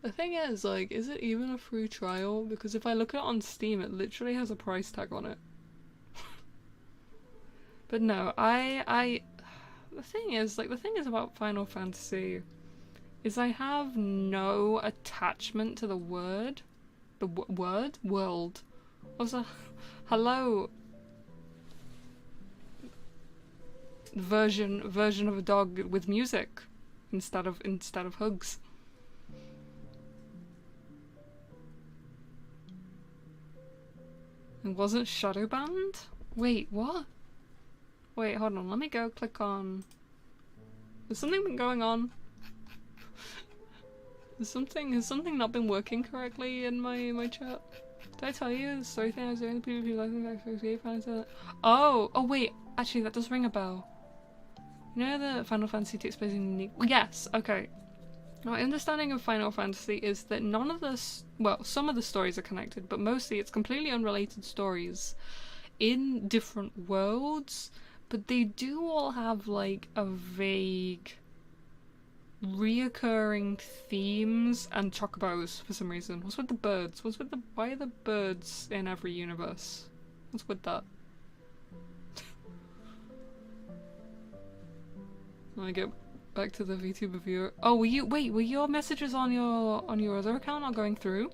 Speaker 1: The thing is, like, is it even a free trial? Because if I look at it on Steam, it literally has a price tag on it. But no, the thing is about Final Fantasy is I have no attachment to the word. The world. Also, hello. Version of a dog with music instead of hugs. It wasn't shadow banned? Wait, what? Wait, hold on, let me go click on... Has something been going on? Has something not been working correctly in my chat? Did I tell you the story thing I was doing? The PvP Oh wait, actually that does ring a bell. You know the Final Fantasy takes place in unique... Yes, okay. My understanding of Final Fantasy is that none of this... Well, some of the stories are connected, but mostly it's completely unrelated stories in different worlds, but they do all have, like, a vague, reoccurring themes and chocobos for some reason. What's with the birds? Why are the birds in every universe? What's with that? Let me get back to the VTuber viewer. Oh, were your messages on your other account not going through?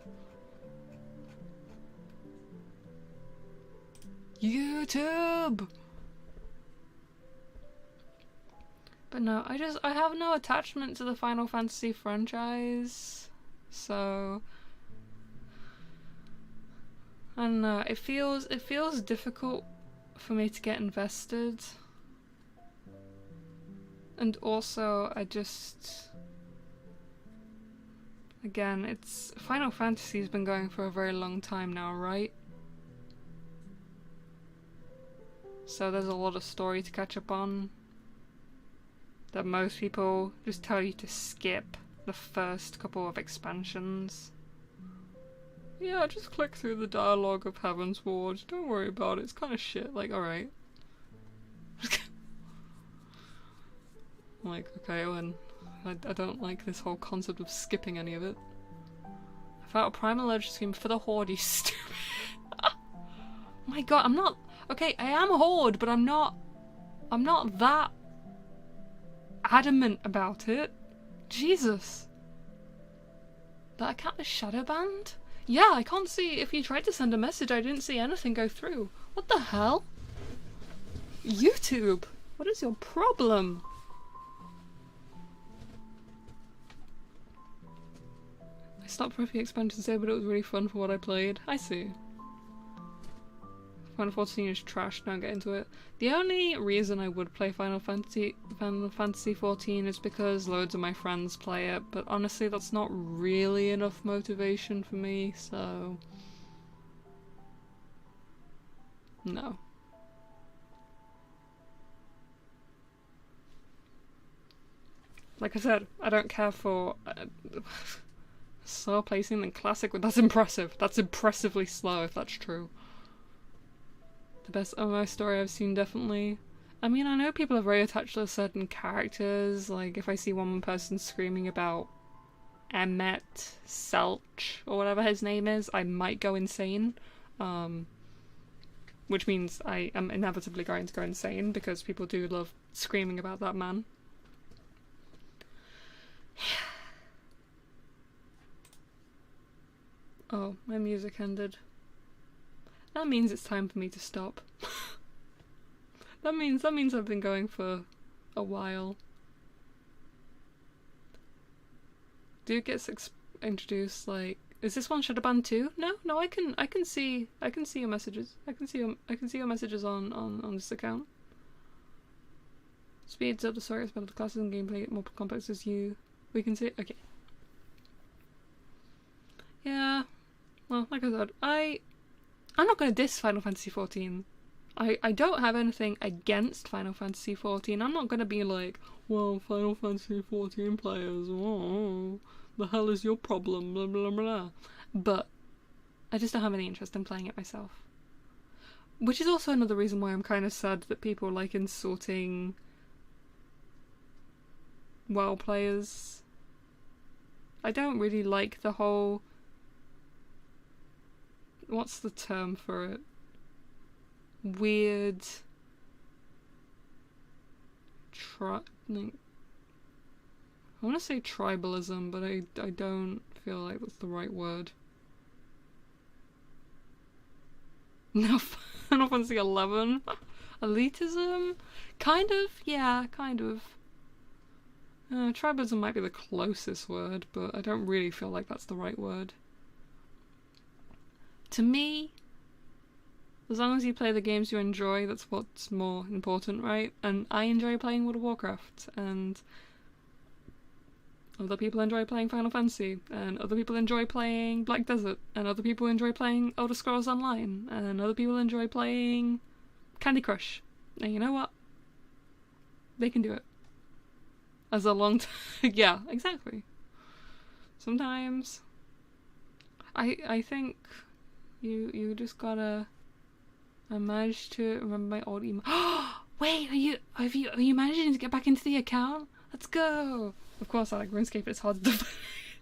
Speaker 1: YouTube! But no, I have no attachment to the Final Fantasy franchise, so I don't know. It feels difficult for me to get invested. And also, again, it's Final Fantasy's been going for a very long time now, right? So there's a lot of story to catch up on that most people just tell you to skip the first couple of expansions. Yeah, just click through the dialogue of Heaven's Ward. Don't worry about it. It's kind of shit. Like, alright. Like, okay, when I don't like this whole concept of skipping any of it. I felt a primal urge to scream for the horde, you stupid. My god, I'm not... Okay, I am a horde, but I'm not that adamant about it. Jesus. That account is shadow banned? Yeah, I can't see. If you tried to send a message, I didn't see anything go through. What the hell? YouTube, what is your problem? I stopped for a few expansions there, but it was really fun for what I played. I see. Final 14 is trash, don't get into it. The only reason I would play Final Fantasy 14 is because loads of my friends play it, but honestly that's not really enough motivation for me, so... no. Like I said, I don't care for... slower pacing than classic, but that's impressive. That's impressively slow if that's true. The best MMO story I've seen, definitely. I mean, I know people are very attached to certain characters, like if I see one person screaming about Emmet Selch, or whatever his name is, I might go insane. Which means I am inevitably going to go insane, because people do love screaming about that man. Oh, my music ended. That means it's time for me to stop. that means I've been going for a while. Do it get introduced, like, is this one shadow banned too? No, I can see your messages. I can see your messages on this account. Speeds up the story, it's better the classes and gameplay more complex as you. We can see. Okay. Yeah. Well, like I said, I'm not going to diss Final Fantasy XIV. I don't have anything against Final Fantasy XIV. I'm not going to be like, well, Final Fantasy XIV players, oh, the hell is your problem, blah blah blah. But I just don't have any interest in playing it myself. Which is also another reason why I'm kind of sad that people like insulting WoW players. I don't really like the whole... what's the term for it? Weird... I want to say tribalism, but I don't feel like that's the right word. No, Final Fantasy 11? Elitism? Kind of, yeah, kind of. Tribalism might be the closest word, but I don't really feel like that's the right word. To me, as long as you play the games you enjoy, that's what's more important, right? And I enjoy playing World of Warcraft, and other people enjoy playing Final Fantasy, and other people enjoy playing Black Desert, and other people enjoy playing Elder Scrolls Online, and other people enjoy playing Candy Crush. And you know what? They can do it. As a long time. Yeah, exactly. Sometimes I think you just gotta... I managed to remember my old email. Wait, are you managing to get back into the account? Let's go. Of course, I like RuneScape. It's hard to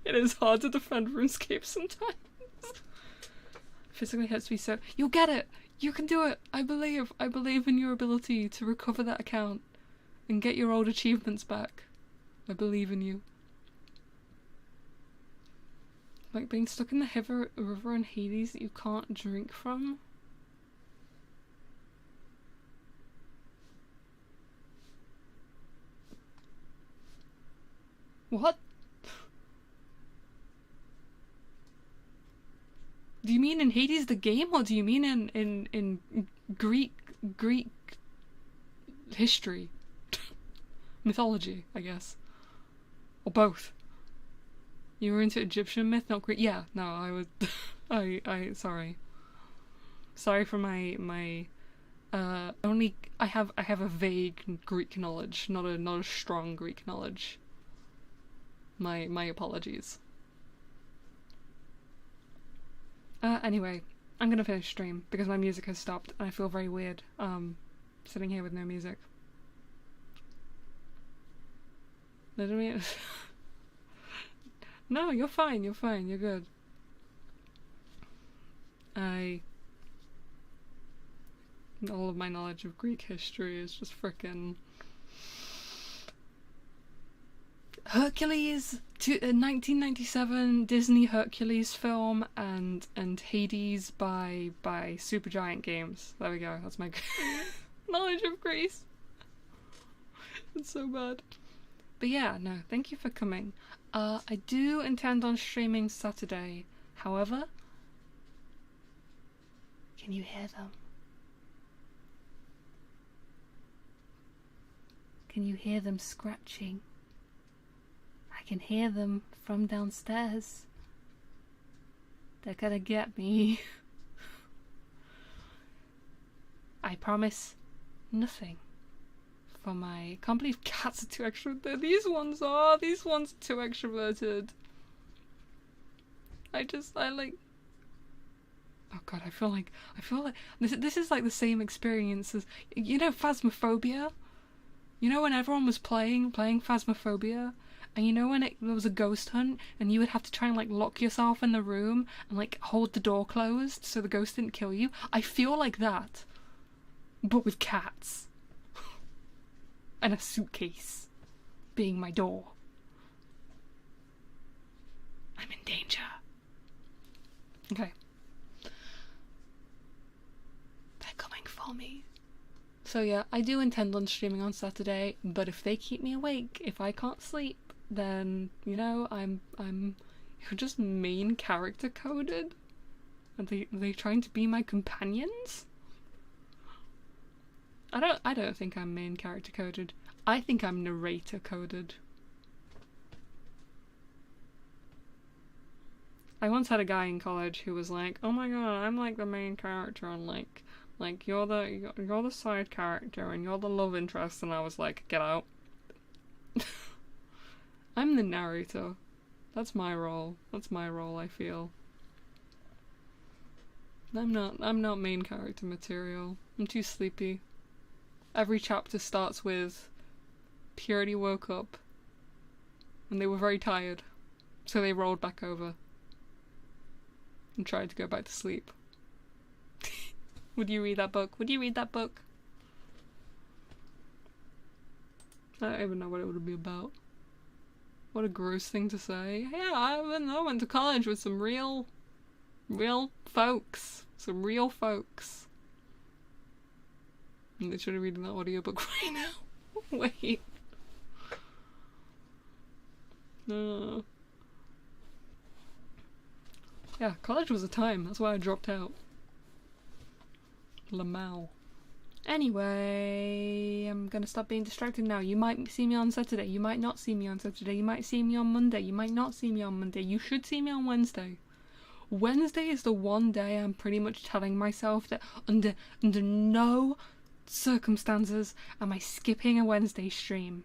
Speaker 1: it is hard to defend RuneScape sometimes. Physically hurts me so. You'll get it. You can do it. I believe in your ability to recover that account and get your old achievements back. I believe in you. Like being stuck in the river in Hades that you can't drink from. What? Do you mean in Hades the game, or do you mean in Greek history? Mythology, I guess. Or both. You were into Egyptian myth, not Greek? Yeah, no, I was... sorry. Sorry for my only... I have a vague Greek knowledge, not a strong Greek knowledge. My apologies. Anyway, I'm gonna finish stream because my music has stopped and I feel very weird, sitting here with no music. Let me. No, you're fine. You're fine. You're good. All of my knowledge of Greek history is just frickin' Hercules, 1997 Disney Hercules film, and Hades by Supergiant Games. There we go. That's my knowledge of Greece. It's so bad. But yeah, no, thank you for coming. I do intend on streaming Saturday. However, can you hear them? Can you hear them scratching? I can hear them from downstairs. They're gonna get me. I promise nothing. For my... I can't believe cats are too extroverted. These ones are too extroverted. I like... Oh god, I feel like this is like the same experience as, you know, Phasmophobia? You know when everyone was playing Phasmophobia? And you know when there was a ghost hunt and you would have to try and like lock yourself in the room and like hold the door closed so the ghost didn't kill you? I feel like that. But with cats. And a suitcase being my door. I'm in danger. Okay. They're coming for me. So yeah, I do intend on streaming on Saturday, but if they keep me awake, if I can't sleep, then, you know, I'm you're just main character coded? Are they trying to be my companions? I don't think I'm main character coded. I think I'm narrator coded. I once had a guy in college who was like, "Oh my god, I'm like the main character, and like you're the side character and you're the love interest," and I was like, "Get out." I'm the narrator. That's my role. That's my role, I feel. I'm not main character material. I'm too sleepy. Every chapter starts with Purity woke up and they were very tired, so they rolled back over and tried to go back to sleep. Would you read that book? Would you read that book? I don't even know what it would be about. What a gross thing to say. Yeah, I went to college with some real folks. Some real folks. I'm literally reading that audiobook right now. Wait. No. Yeah, college was a time. That's why I dropped out. Lamau. Anyway, I'm gonna stop being distracted now. You might see me on Saturday. You might not see me on Saturday. You might see me on Monday. You might not see me on Monday. You should see me on Wednesday. Wednesday is the one day I'm pretty much telling myself that under no circumstances am I skipping a Wednesday stream.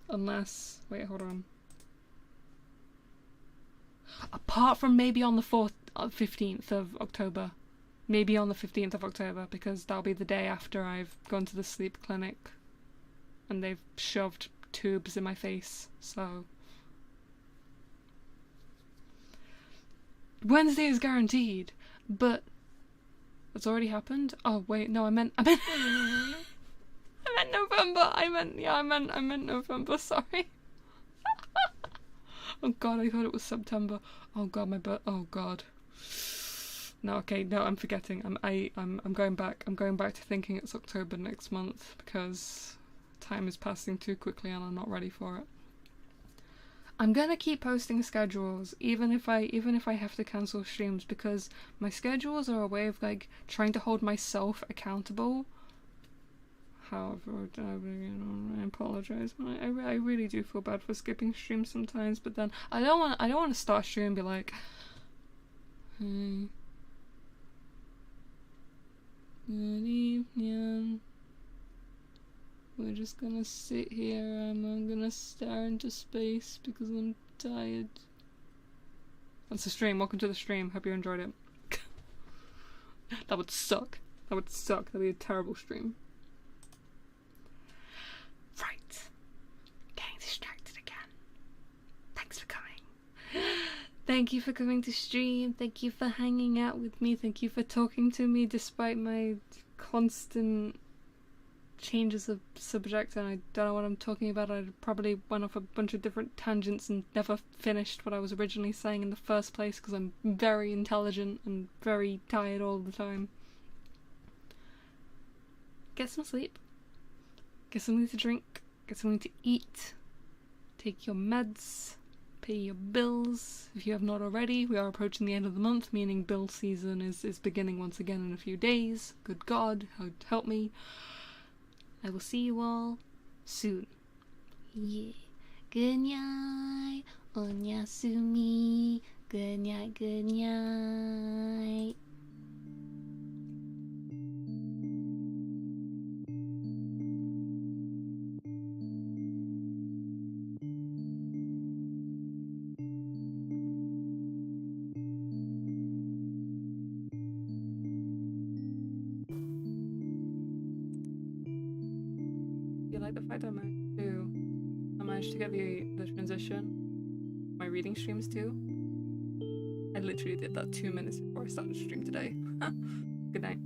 Speaker 1: Unless... wait, hold on. Apart from maybe on the 15th of October. Maybe on the 15th of October, because that'll be the day after I've gone to the sleep clinic and they've shoved tubes in my face, so... Wednesday is guaranteed, but... It's already happened? Oh wait, no, I meant I meant November. I meant November, sorry. Oh god, I thought it was September. Oh god, oh god. No, okay, no, I'm forgetting. I'm going back. I'm going back to thinking it's October next month because time is passing too quickly and I'm not ready for it. I'm gonna keep posting schedules, even if I have to cancel streams, because my schedules are a way of like trying to hold myself accountable. However, I apologize. I really do feel bad for skipping streams sometimes, but then I don't want to start a stream and be like, "Hey, good evening. We're just gonna sit here and I'm gonna stare into space because I'm tired." That's the stream. Welcome to the stream. Hope you enjoyed it. That would suck. That would suck. That'd be a terrible stream. Right. Thank you for coming to stream. Thank you for hanging out with me. Thank you for talking to me despite my constant changes of subject and I don't know what I'm talking about. I probably went off a bunch of different tangents and never finished what I was originally saying in the first place because I'm very intelligent and very tired all the time. Get some sleep. Get something to drink. Get something to eat. Take your meds. Pay your bills if you have not already. We are approaching the end of the month, meaning bill season is beginning once again in a few days. Good God, help me. I will see you all soon. Yeah. Good night. Onyasumi. Good night. Good night. You like the fact I managed to get the transition, my reading streams too? I literally did that 2 minutes before I started the stream today. Good night.